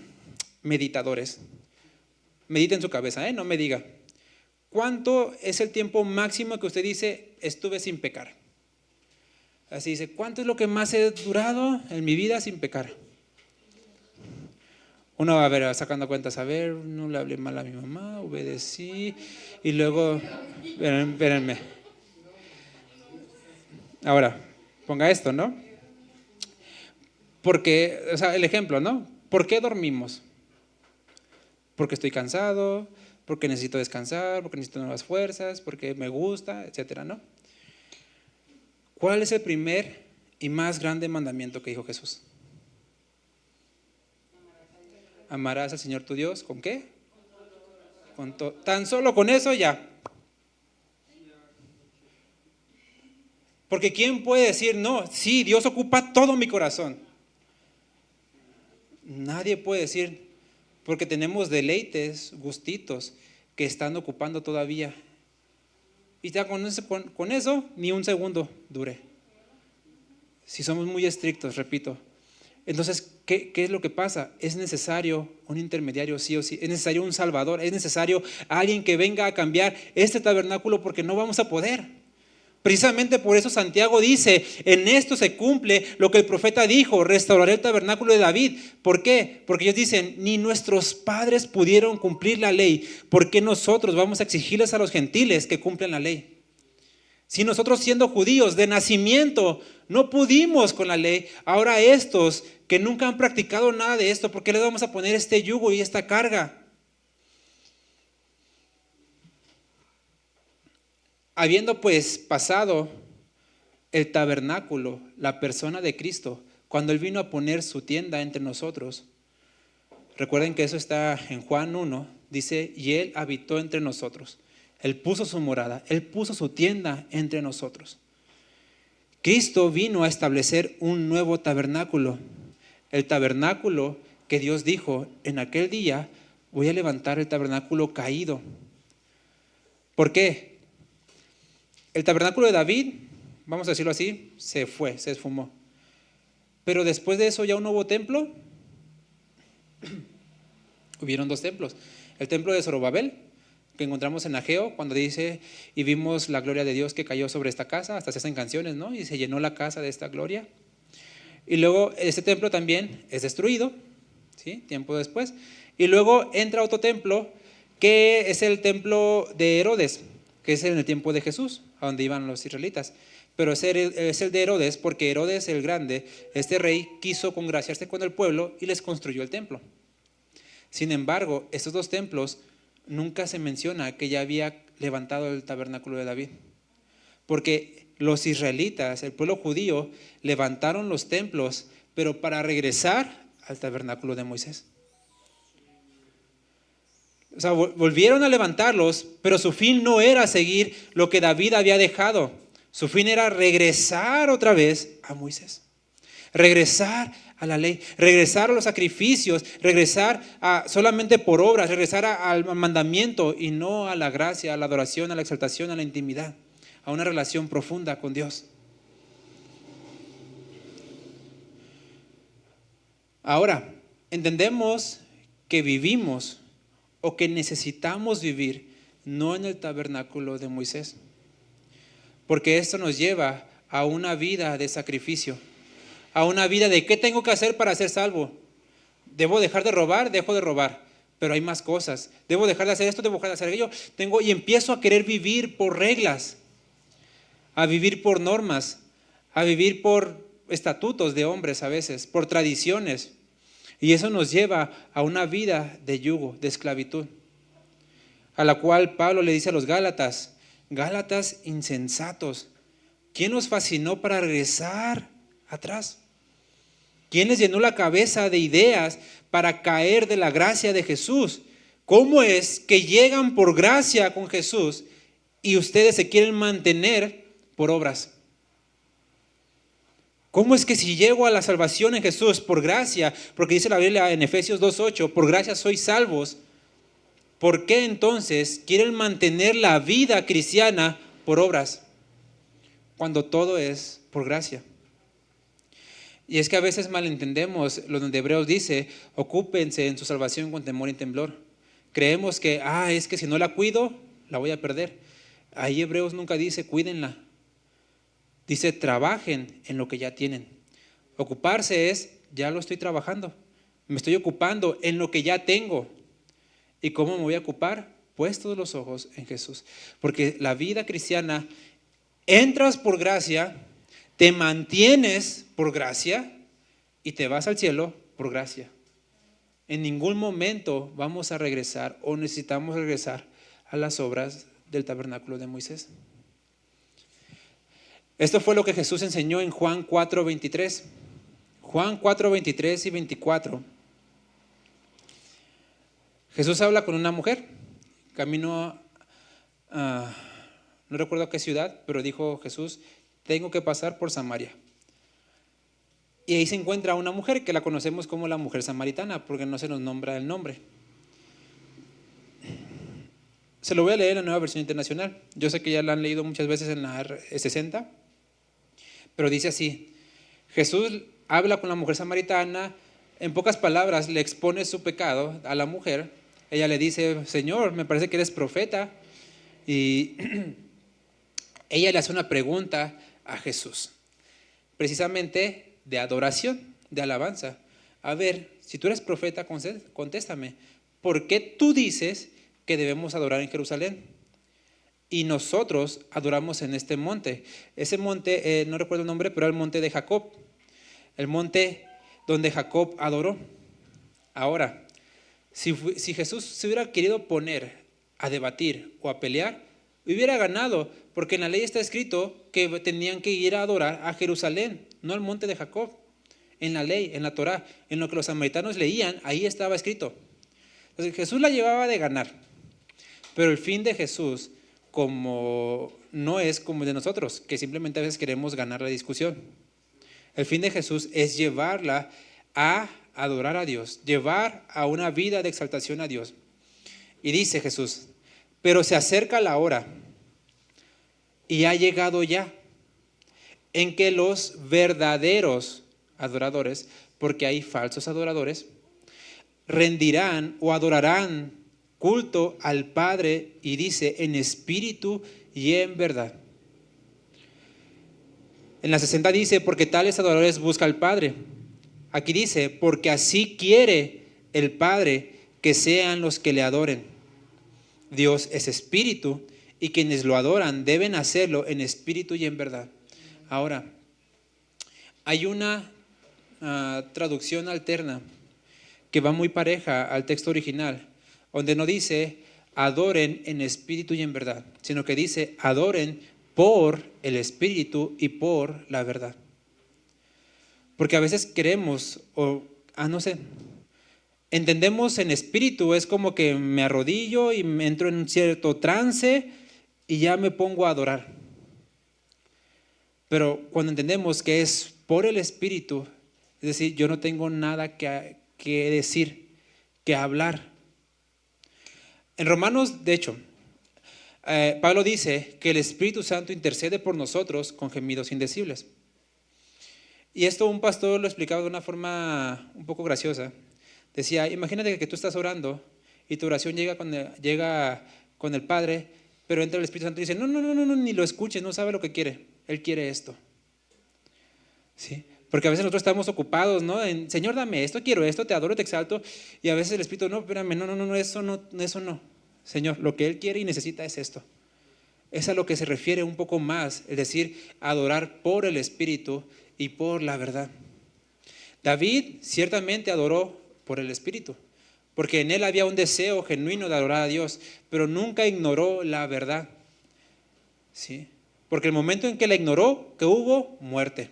meditadores, medita en su cabeza, no me diga, ¿cuánto es el tiempo máximo que usted dice estuve sin pecar? Así dice, ¿cuánto es lo que más he durado en mi vida sin pecar? Uno va a ver sacando cuentas, a ver, no le hablé mal a mi mamá, obedecí, y luego, espérenme. Ahora, ponga esto, ¿no? Porque, el ejemplo, ¿no? ¿Por qué dormimos? Porque estoy cansado, porque necesito descansar, porque necesito nuevas fuerzas, porque me gusta, etcétera, ¿no? ¿Cuál es el primer y más grande mandamiento que dijo Jesús? Amarás al Señor tu Dios, ¿con qué? Tan solo con eso ya. Porque ¿quién puede decir, no, sí, Dios ocupa todo mi corazón? Nadie puede decir, porque tenemos deleites, gustitos, que están ocupando todavía. Y ya con eso, ni un segundo dure. Si somos muy estrictos, repito. Entonces, ¿qué es lo que pasa? Es necesario un intermediario sí o sí, es necesario un salvador, es necesario alguien que venga a cambiar este tabernáculo porque no vamos a poder. Precisamente por eso Santiago dice, en esto se cumple lo que el profeta dijo, restauraré el tabernáculo de David. ¿Por qué? Porque ellos dicen, ni nuestros padres pudieron cumplir la ley, ¿por qué nosotros vamos a exigirles a los gentiles que cumplan la ley? Si nosotros siendo judíos de nacimiento no pudimos con la ley, ahora estos que nunca han practicado nada de esto, ¿por qué les vamos a poner este yugo y esta carga? Habiendo pues pasado el tabernáculo, la persona de Cristo, cuando Él vino a poner su tienda entre nosotros, recuerden que eso está en Juan 1, dice, y Él habitó entre nosotros. Él puso su morada, Él puso su tienda entre nosotros. Cristo vino a establecer un nuevo tabernáculo. El tabernáculo que Dios dijo, en aquel día voy a levantar el tabernáculo caído. ¿Por qué? El tabernáculo de David, vamos a decirlo así, se fue, se esfumó. Pero después de eso ya no hubo templo. Hubieron dos templos. El templo de Zorobabel, que encontramos en Ageo, cuando dice, y vimos la gloria de Dios que cayó sobre esta casa, hasta se hacen canciones, ¿no? Y se llenó la casa de esta gloria. Y luego este templo también es destruido, ¿sí? Tiempo después. Y luego entra otro templo, que es el templo de Herodes, que es en el tiempo de Jesús, a donde iban los israelitas. Pero es el de Herodes, porque Herodes el Grande, este rey, quiso congraciarse con el pueblo y les construyó el templo. Sin embargo, estos dos templos nunca se menciona que ya había levantado el tabernáculo de David. Porque los israelitas, el pueblo judío, levantaron los templos, pero para regresar al tabernáculo de Moisés. O sea, volvieron a levantarlos, pero su fin no era seguir lo que David había dejado. Su fin era regresar otra vez a Moisés. Regresar a la ley, regresar a los sacrificios, regresar a solamente por obras, regresar al mandamiento y no a la gracia, a la adoración, a la exaltación, a la intimidad, a una relación profunda con Dios. Ahora, entendemos que vivimos o que necesitamos vivir no en el tabernáculo de Moisés, porque esto nos lleva a una vida de sacrificio, a una vida de ¿qué tengo que hacer para ser salvo? ¿Debo dejar de robar? Dejo de robar, pero hay más cosas. ¿Debo dejar de hacer esto? ¿Debo dejar de hacer aquello? Y empiezo a querer vivir por reglas, a vivir por normas, a vivir por estatutos de hombres a veces, por tradiciones. Y eso nos lleva a una vida de yugo, de esclavitud, a la cual Pablo le dice a los Gálatas, Gálatas insensatos, ¿quién os fascinó para regresar atrás? ¿Quién les llenó la cabeza de ideas para caer de la gracia de Jesús? ¿Cómo es que llegan por gracia con Jesús y ustedes se quieren mantener por obras? ¿Cómo es que si llego a la salvación en Jesús por gracia, porque dice la Biblia en Efesios 2:8, por gracia sois salvos, ¿por qué entonces quieren mantener la vida cristiana por obras? Cuando todo es por gracia. Y es que a veces malentendemos lo donde Hebreos dice, ocúpense en su salvación con temor y temblor. Creemos que, es que si no la cuido, la voy a perder. Ahí Hebreos nunca dice, cuídenla. Dice, trabajen en lo que ya tienen. Ocuparse es, ya lo estoy trabajando. Me estoy ocupando en lo que ya tengo. ¿Y cómo me voy a ocupar? Puestos los ojos en Jesús. Porque la vida cristiana, entras por gracia, te mantienes por gracia y te vas al cielo por gracia. En ningún momento vamos a regresar o necesitamos regresar a las obras del tabernáculo de Moisés. Esto fue lo que Jesús enseñó en Juan 4:23. Juan 4:23 y 24. Jesús habla con una mujer, camino a, no recuerdo a qué ciudad, pero dijo Jesús, tengo que pasar por Samaria. Y ahí se encuentra una mujer que la conocemos como la mujer samaritana, porque no se nos nombra el nombre. Se lo voy a leer en la Nueva Versión Internacional. Yo sé que ya la han leído muchas veces en la 60, pero dice así, Jesús habla con la mujer samaritana, en pocas palabras le expone su pecado a la mujer. Ella le dice, Señor, me parece que eres profeta. Y ella le hace una pregunta a Jesús, precisamente de adoración, de alabanza. A ver, si tú eres profeta, contéstame, ¿por qué tú dices que debemos adorar en Jerusalén? Y nosotros adoramos en este monte. Ese monte, no recuerdo el nombre, pero era el monte de Jacob. El monte donde Jacob adoró. Ahora, si Jesús se hubiera querido poner a debatir o a pelear, hubiera ganado, porque en la ley está escrito que tenían que ir a adorar a Jerusalén, no al monte de Jacob. En la ley, en la Torá, en lo que los samaritanos leían, ahí estaba escrito. Entonces Jesús la llevaba de ganar, pero el fin de Jesús como no es como el de nosotros, que simplemente a veces queremos ganar la discusión. El fin de Jesús es llevarla a adorar a Dios, llevar a una vida de exaltación a Dios. Y dice Jesús, pero se acerca la hora y ha llegado ya, en que los verdaderos adoradores, porque hay falsos adoradores, rendirán o adorarán culto al Padre, y dice, en espíritu y en verdad. En la 60 dice, porque tales adoradores busca al Padre. Aquí dice, porque así quiere el Padre que sean los que le adoren. Dios es espíritu, y quienes lo adoran deben hacerlo en espíritu y en verdad. Ahora, hay una traducción alterna que va muy pareja al texto original, donde no dice adoren en espíritu y en verdad, sino que dice adoren por el espíritu y por la verdad. Porque a veces queremos, no sé, entendemos en espíritu, es como que me arrodillo y me entro en un cierto trance y ya me pongo a adorar. Pero cuando entendemos que es por el espíritu, es decir, yo no tengo nada que decir, que hablar. En Romanos, de hecho, Pablo dice que el Espíritu Santo intercede por nosotros con gemidos indecibles. Y esto un pastor lo explicaba de una forma un poco graciosa. Decía, imagínate que tú estás orando y tu oración llega con el Padre, pero entra el Espíritu Santo y dice, no, ni lo escuches, no sabe lo que quiere. Él quiere esto. ¿Sí? Porque a veces nosotros estamos ocupados, ¿no? Señor, dame esto, quiero esto, te adoro, te exalto. Y a veces el Espíritu, no, espérame, no, eso no. Señor, lo que Él quiere y necesita es esto. Es a lo que se refiere un poco más, es decir, adorar por el Espíritu y por la verdad. David ciertamente adoró por el Espíritu, porque en él había un deseo genuino de adorar a Dios, pero nunca ignoró la verdad. ¿Sí? Porque el momento en que la ignoró, que hubo muerte.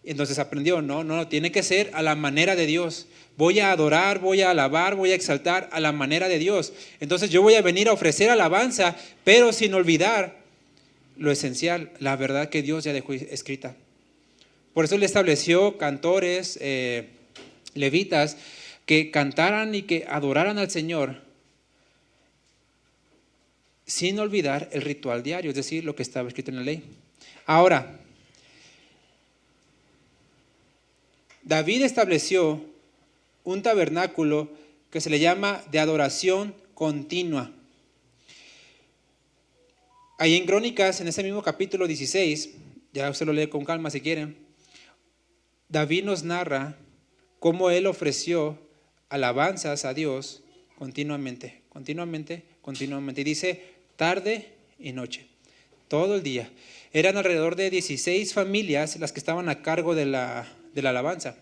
Entonces aprendió, no, tiene que ser a la manera de Dios. Voy a adorar, voy a alabar, voy a exaltar a la manera de Dios. Entonces yo voy a venir a ofrecer alabanza, pero sin olvidar lo esencial, la verdad que Dios ya dejó escrita. Por eso Él estableció cantores, levitas, que cantaran y que adoraran al Señor sin olvidar el ritual diario, es decir, lo que estaba escrito en la ley. Ahora, David estableció un tabernáculo que se le llama de adoración continua. Ahí en Crónicas, en ese mismo capítulo 16, ya usted lo lee con calma si quieren, David nos narra cómo él ofreció alabanzas a Dios continuamente. Y dice tarde y noche, todo el día. Eran alrededor de 16 familias las que estaban a cargo de la alabanza.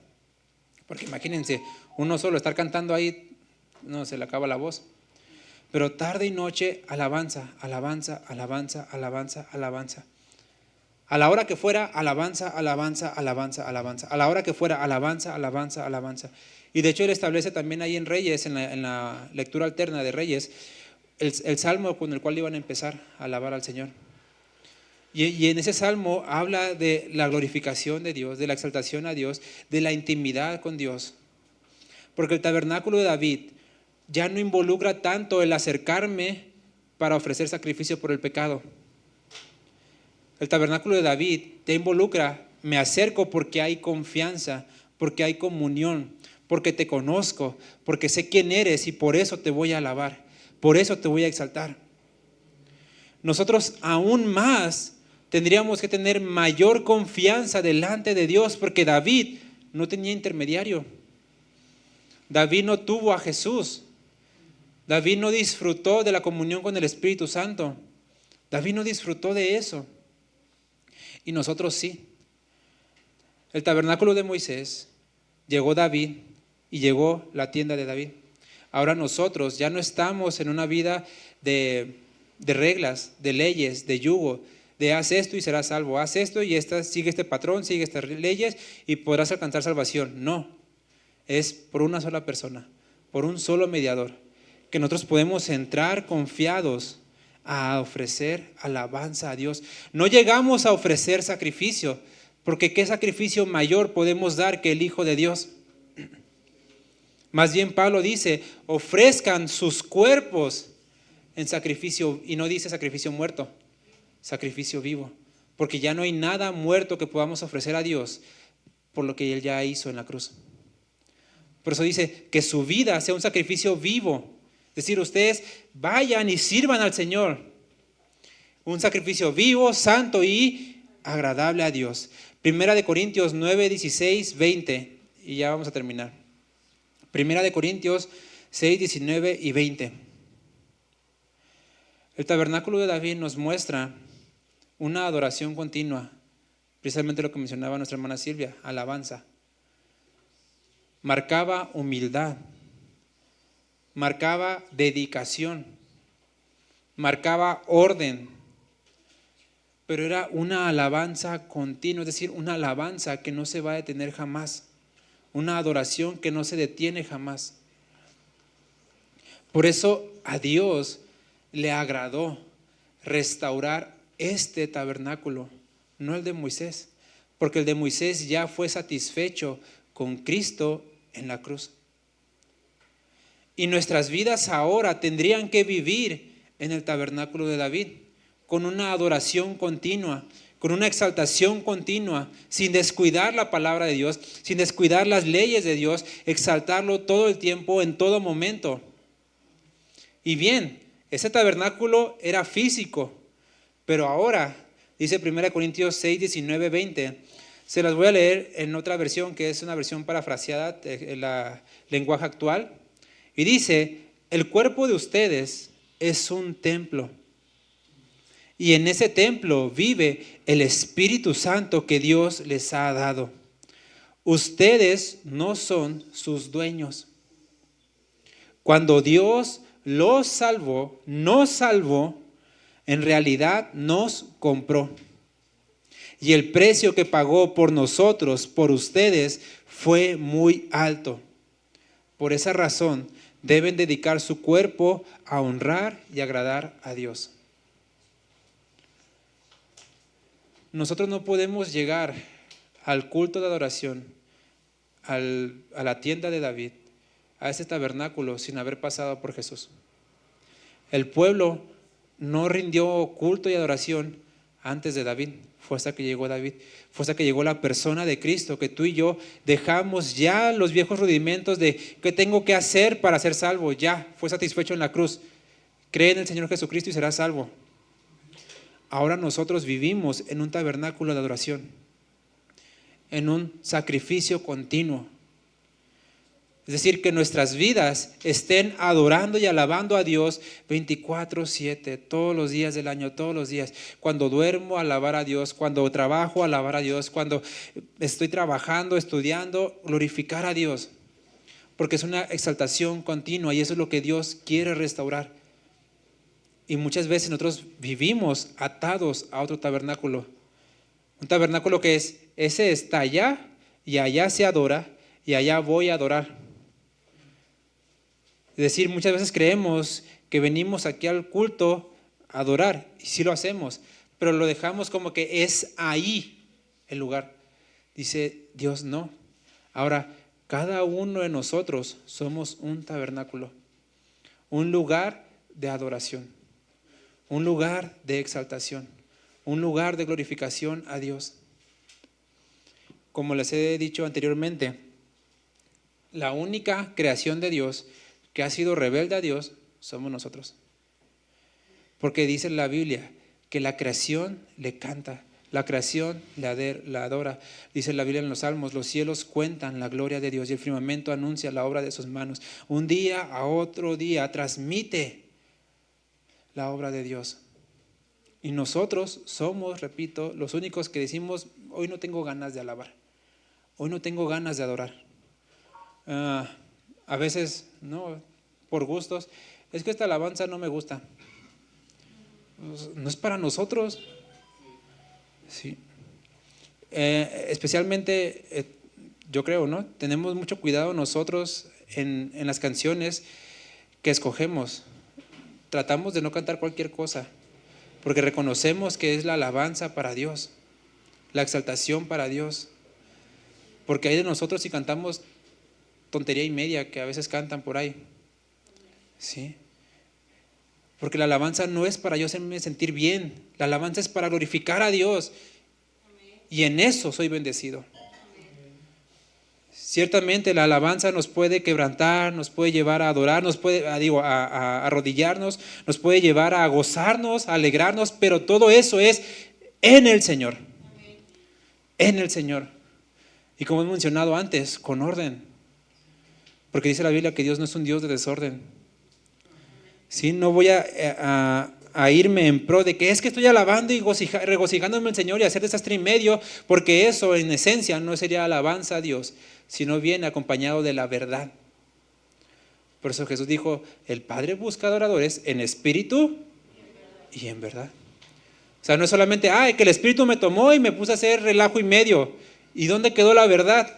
Porque imagínense, uno solo estar cantando ahí, no, se le acaba la voz. Pero tarde y noche, alabanza. A la hora que fuera, alabanza. A la hora que fuera, alabanza. Y de hecho él establece también ahí en Reyes, en la lectura alterna de Reyes, el salmo con el cual iban a empezar a alabar al Señor. Y en ese salmo habla de la glorificación de Dios, de la exaltación a Dios, de la intimidad con Dios. Porque el tabernáculo de David ya no involucra tanto el acercarme para ofrecer sacrificio por el pecado. El tabernáculo de David te involucra, me acerco porque hay confianza, porque hay comunión, porque te conozco, porque sé quién eres y por eso te voy a alabar, por eso te voy a exaltar. Nosotros aún más tendríamos que tener mayor confianza delante de Dios, porque David no tenía intermediario. David no tuvo a Jesús. David no disfrutó de la comunión con el Espíritu Santo. David no disfrutó de eso. Y nosotros sí. El tabernáculo de Moisés, llegó David y llegó la tienda de David. Ahora nosotros ya no estamos en una vida de reglas, de leyes, de yugo, de haz esto y serás salvo, haz esto y sigue este patrón, sigue estas leyes y podrás alcanzar salvación. No, es por una sola persona, por un solo mediador, que nosotros podemos entrar confiados a ofrecer alabanza a Dios. No llegamos a ofrecer sacrificio, porque ¿qué sacrificio mayor podemos dar que el Hijo de Dios? Más bien Pablo dice, ofrezcan sus cuerpos en sacrificio, y no dice sacrificio muerto, sacrificio vivo, porque ya no hay nada muerto que podamos ofrecer a Dios por lo que Él ya hizo en la cruz. Por eso dice que su vida sea un sacrificio vivo. Es decir, ustedes vayan y sirvan al Señor. Un sacrificio vivo, santo y agradable a Dios. Primera de Corintios 9, 16, 20. Y ya vamos a terminar. Primera de Corintios 6, 19 y 20. El tabernáculo de David nos muestra una adoración continua. Precisamente lo que mencionaba nuestra hermana Silvia, alabanza. Marcaba humildad, marcaba dedicación, marcaba orden, pero era una alabanza continua, es decir, una alabanza que no se va a detener jamás, una adoración que no se detiene jamás. Por eso a Dios le agradó restaurar este tabernáculo, no el de Moisés, porque el de Moisés ya fue satisfecho con Cristo en la cruz. Y nuestras vidas ahora tendrían que vivir en el tabernáculo de David, con una adoración continua, con una exaltación continua, sin descuidar la palabra de Dios, sin descuidar las leyes de Dios, exaltarlo todo el tiempo, en todo momento. Y bien, ese tabernáculo era físico, pero ahora, dice 1 Corintios 6, 19, 20, se las voy a leer en otra versión, que es una versión parafraseada de la lenguaje actual. Y dice, el cuerpo de ustedes es un templo. Y en ese templo vive el Espíritu Santo que Dios les ha dado. Ustedes no son sus dueños. Cuando Dios los salvó, nos salvó, en realidad nos compró. Y el precio que pagó por nosotros, por ustedes, fue muy alto. Por esa razón, deben dedicar su cuerpo a honrar y agradar a Dios. Nosotros no podemos llegar al culto de adoración, a la tienda de David, a ese tabernáculo sin haber pasado por Jesús. El pueblo no rindió culto y adoración antes de David. Fue hasta que llegó David, fue hasta que llegó la persona de Cristo, que tú y yo dejamos ya los viejos rudimentos de qué tengo que hacer para ser salvo. Ya fue satisfecho en la cruz. Cree en el Señor Jesucristo y serás salvo. Ahora nosotros vivimos en un tabernáculo de adoración, en un sacrificio continuo. Es decir, que nuestras vidas estén adorando y alabando a Dios 24/7, todos los días del año, todos los días. Cuando duermo, alabar a Dios. Cuando trabajo, alabar a Dios. Cuando estoy trabajando, estudiando, glorificar a Dios. Porque es una exaltación continua y eso es lo que Dios quiere restaurar. Y muchas veces nosotros vivimos atados a otro tabernáculo. Un tabernáculo que ese está allá y allá se adora y allá voy a adorar. Es decir, muchas veces creemos que venimos aquí al culto a adorar, y sí lo hacemos, pero lo dejamos como que es ahí el lugar. Dice Dios, no. Ahora, cada uno de nosotros somos un tabernáculo, un lugar de adoración, un lugar de exaltación, un lugar de glorificación a Dios. Como les he dicho anteriormente, la única creación de Dios que ha sido rebelde a Dios somos nosotros. Porque dice la Biblia que la creación le canta, la creación la adora. Dice la Biblia en los Salmos, los cielos cuentan la gloria de Dios y el firmamento anuncia la obra de sus manos. Un día a otro día transmite la obra de Dios. Y nosotros somos, repito, los únicos que decimos, hoy no tengo ganas de alabar, hoy no tengo ganas de adorar. A veces, no, por gustos, es que esta alabanza no me gusta. No es para nosotros. Sí. Especialmente, yo creo, ¿no? Tenemos mucho cuidado nosotros en las canciones que escogemos. Tratamos de no cantar cualquier cosa, porque reconocemos que es la alabanza para Dios, la exaltación para Dios. Porque hay de nosotros si cantamos tontería y media que a veces cantan por ahí. ¿Sí? Porque la alabanza no es para yo hacerme sentir bien. La alabanza es para glorificar a Dios. Y en eso soy bendecido. Ciertamente la alabanza nos puede quebrantar, nos puede llevar a adorar, nos puede, a arrodillarnos, nos puede llevar a gozarnos, a alegrarnos, pero todo eso es en el Señor. En el Señor. Y como hemos mencionado antes, con orden. Porque dice la Biblia que Dios no es un Dios de desorden. ¿Sí? No voy a irme en pro de que es que estoy alabando y regocijándome al Señor y hacer desastre y medio, porque eso en esencia no sería alabanza a Dios, sino viene acompañado de la verdad. Por eso Jesús dijo, el Padre busca adoradores en espíritu y en verdad. O sea, no es solamente, que el espíritu me tomó y me puse a hacer relajo y medio. ¿Y dónde quedó la verdad?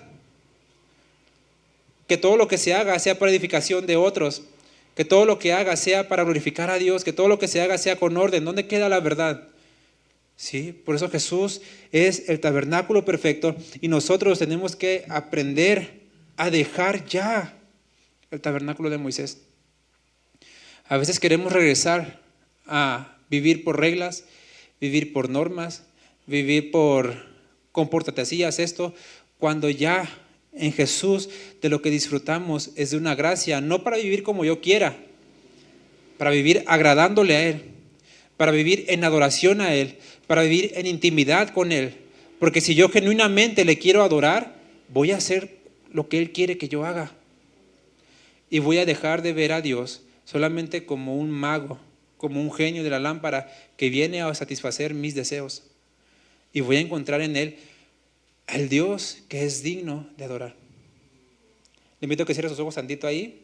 Que todo lo que se haga sea para edificación de otros. Que todo lo que haga sea para glorificar a Dios, que todo lo que se haga sea con orden. ¿Dónde queda la verdad? ¿Sí? Por eso Jesús es el tabernáculo perfecto y nosotros tenemos que aprender a dejar ya el tabernáculo de Moisés. A veces queremos regresar a vivir por reglas, vivir por normas, vivir por compórtate así, haz esto, cuando ya en Jesús de lo que disfrutamos es de una gracia, no para vivir como yo quiera, para vivir agradándole a Él, para vivir en adoración a Él, para vivir en intimidad con Él. Porque si yo genuinamente le quiero adorar, voy a hacer lo que Él quiere que yo haga. Y voy a dejar de ver a Dios solamente como un mago, como un genio de la lámpara que viene a satisfacer mis deseos. Y voy a encontrar en Él al Dios que es digno de adorar. Le invito a que cierre sus ojos tantito ahí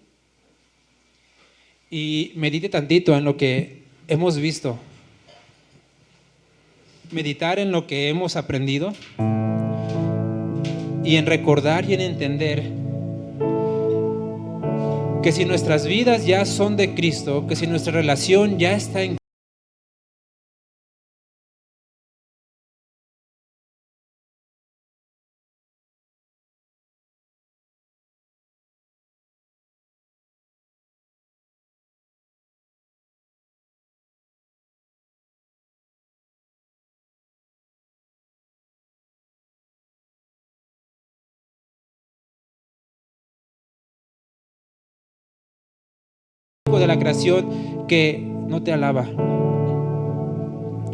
y medite tantito en lo que hemos visto. Meditar en lo que hemos aprendido y en recordar y en entender que si nuestras vidas ya son de Cristo, que si nuestra relación ya está en de la creación que no te alaba.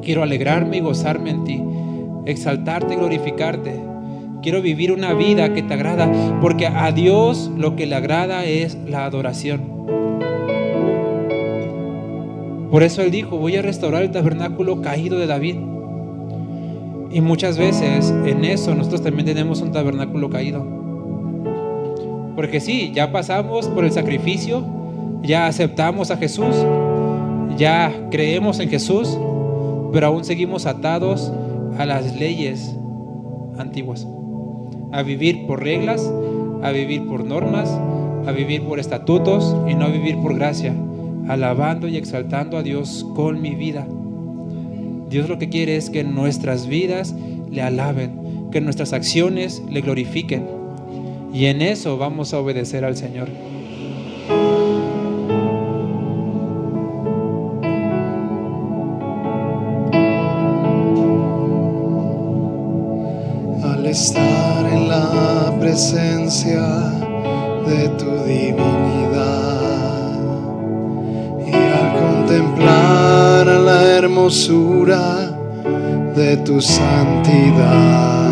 Quiero alegrarme y gozarme en ti, exaltarte y glorificarte. Quiero vivir una vida que te agrada, porque a Dios lo que le agrada es la adoración. Por eso Él dijo, voy a restaurar el tabernáculo caído de David. Y muchas veces en eso nosotros también tenemos un tabernáculo caído. Porque sí, ya pasamos por el sacrificio, ya aceptamos a Jesús, ya creemos en Jesús, pero aún seguimos atados a las leyes antiguas, a vivir por reglas, a vivir por normas, a vivir por estatutos y no a vivir por gracia, alabando y exaltando a Dios con mi vida. Dios lo que quiere es que nuestras vidas le alaben, que nuestras acciones le glorifiquen, y en eso vamos a obedecer al Señor. Al estar en la presencia de tu divinidad y al contemplar a la hermosura de tu santidad,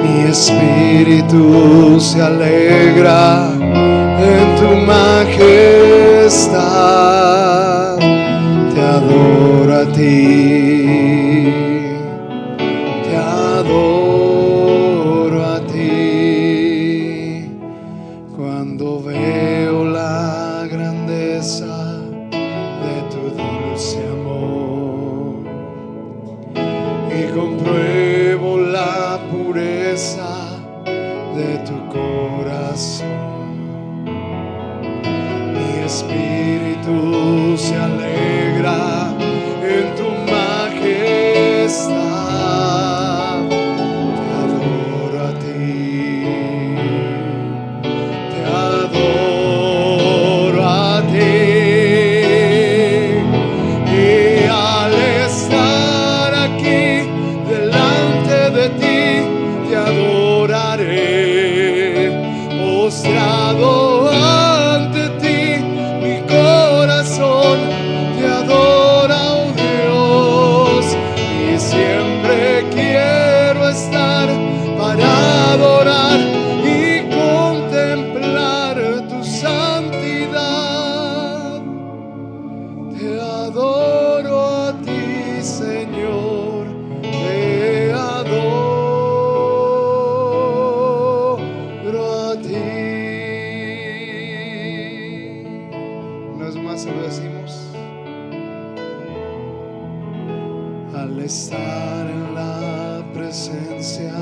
mi espíritu se alegra en tu majestad. Te adoro a ti, te adoro a ti. Cuando veo la grandeza de tu dulce amor y compruebo la pureza de tu corazón, mi espíritu se alegra en tu majestad. Te adoro a ti, te adoro a ti. postrado ante ti, mi corazón te adora, oh Dios, y siempre quiero estar para adorar y contemplar tu santidad. Te adoro a ti, Señor, te adoro a ti. Una vez más se lo decimos. Al estar en la presencia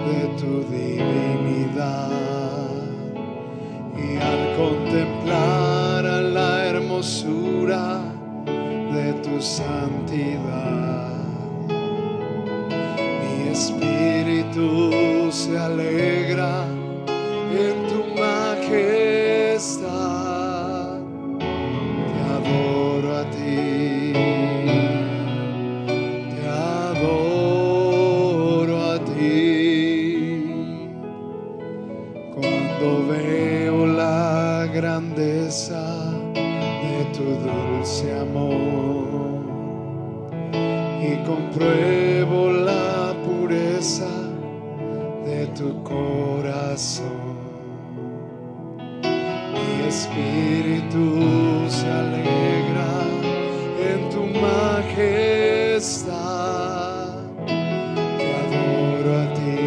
de tu divinidad y al contemplar a la hermosura de tu santidad, mi espíritu se alegra en tu majestad. Te adoro a ti, te adoro a ti. Cuando veo la grandeza de tu dulce amor y compruebo la pureza de tu corazón, mi espíritu se alegra en tu majestad. Te adoro a ti,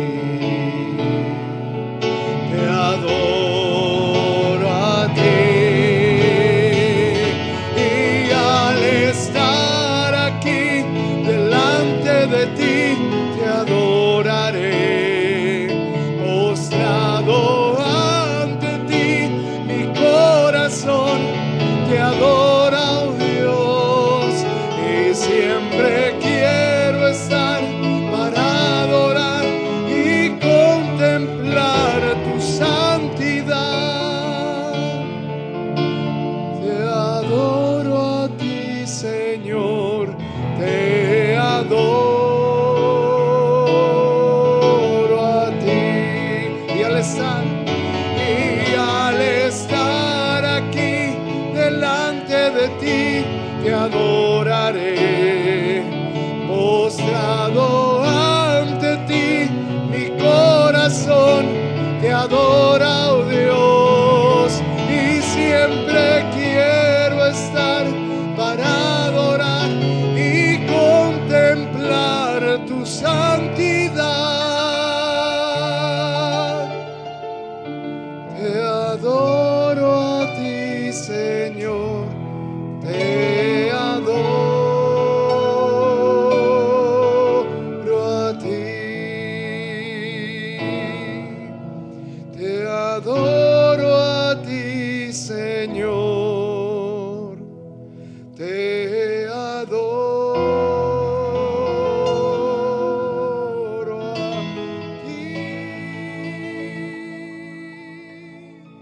te adoro a ti, y al estar aquí delante de ti te adoraré, postrado ante ti, mi corazón te adora, oh Dios, y siempre quiero estar para adorar y contemplar tu santidad. Te adoro a ti, Señor, te adoro a ti. Y al estar aquí delante de ti te adoraré, postrado ante ti, mi corazón te adora, oh Dios, y siempre quiero estar para adorar y contemplar tu santidad. Te adoro a ti, Señor, te adoro.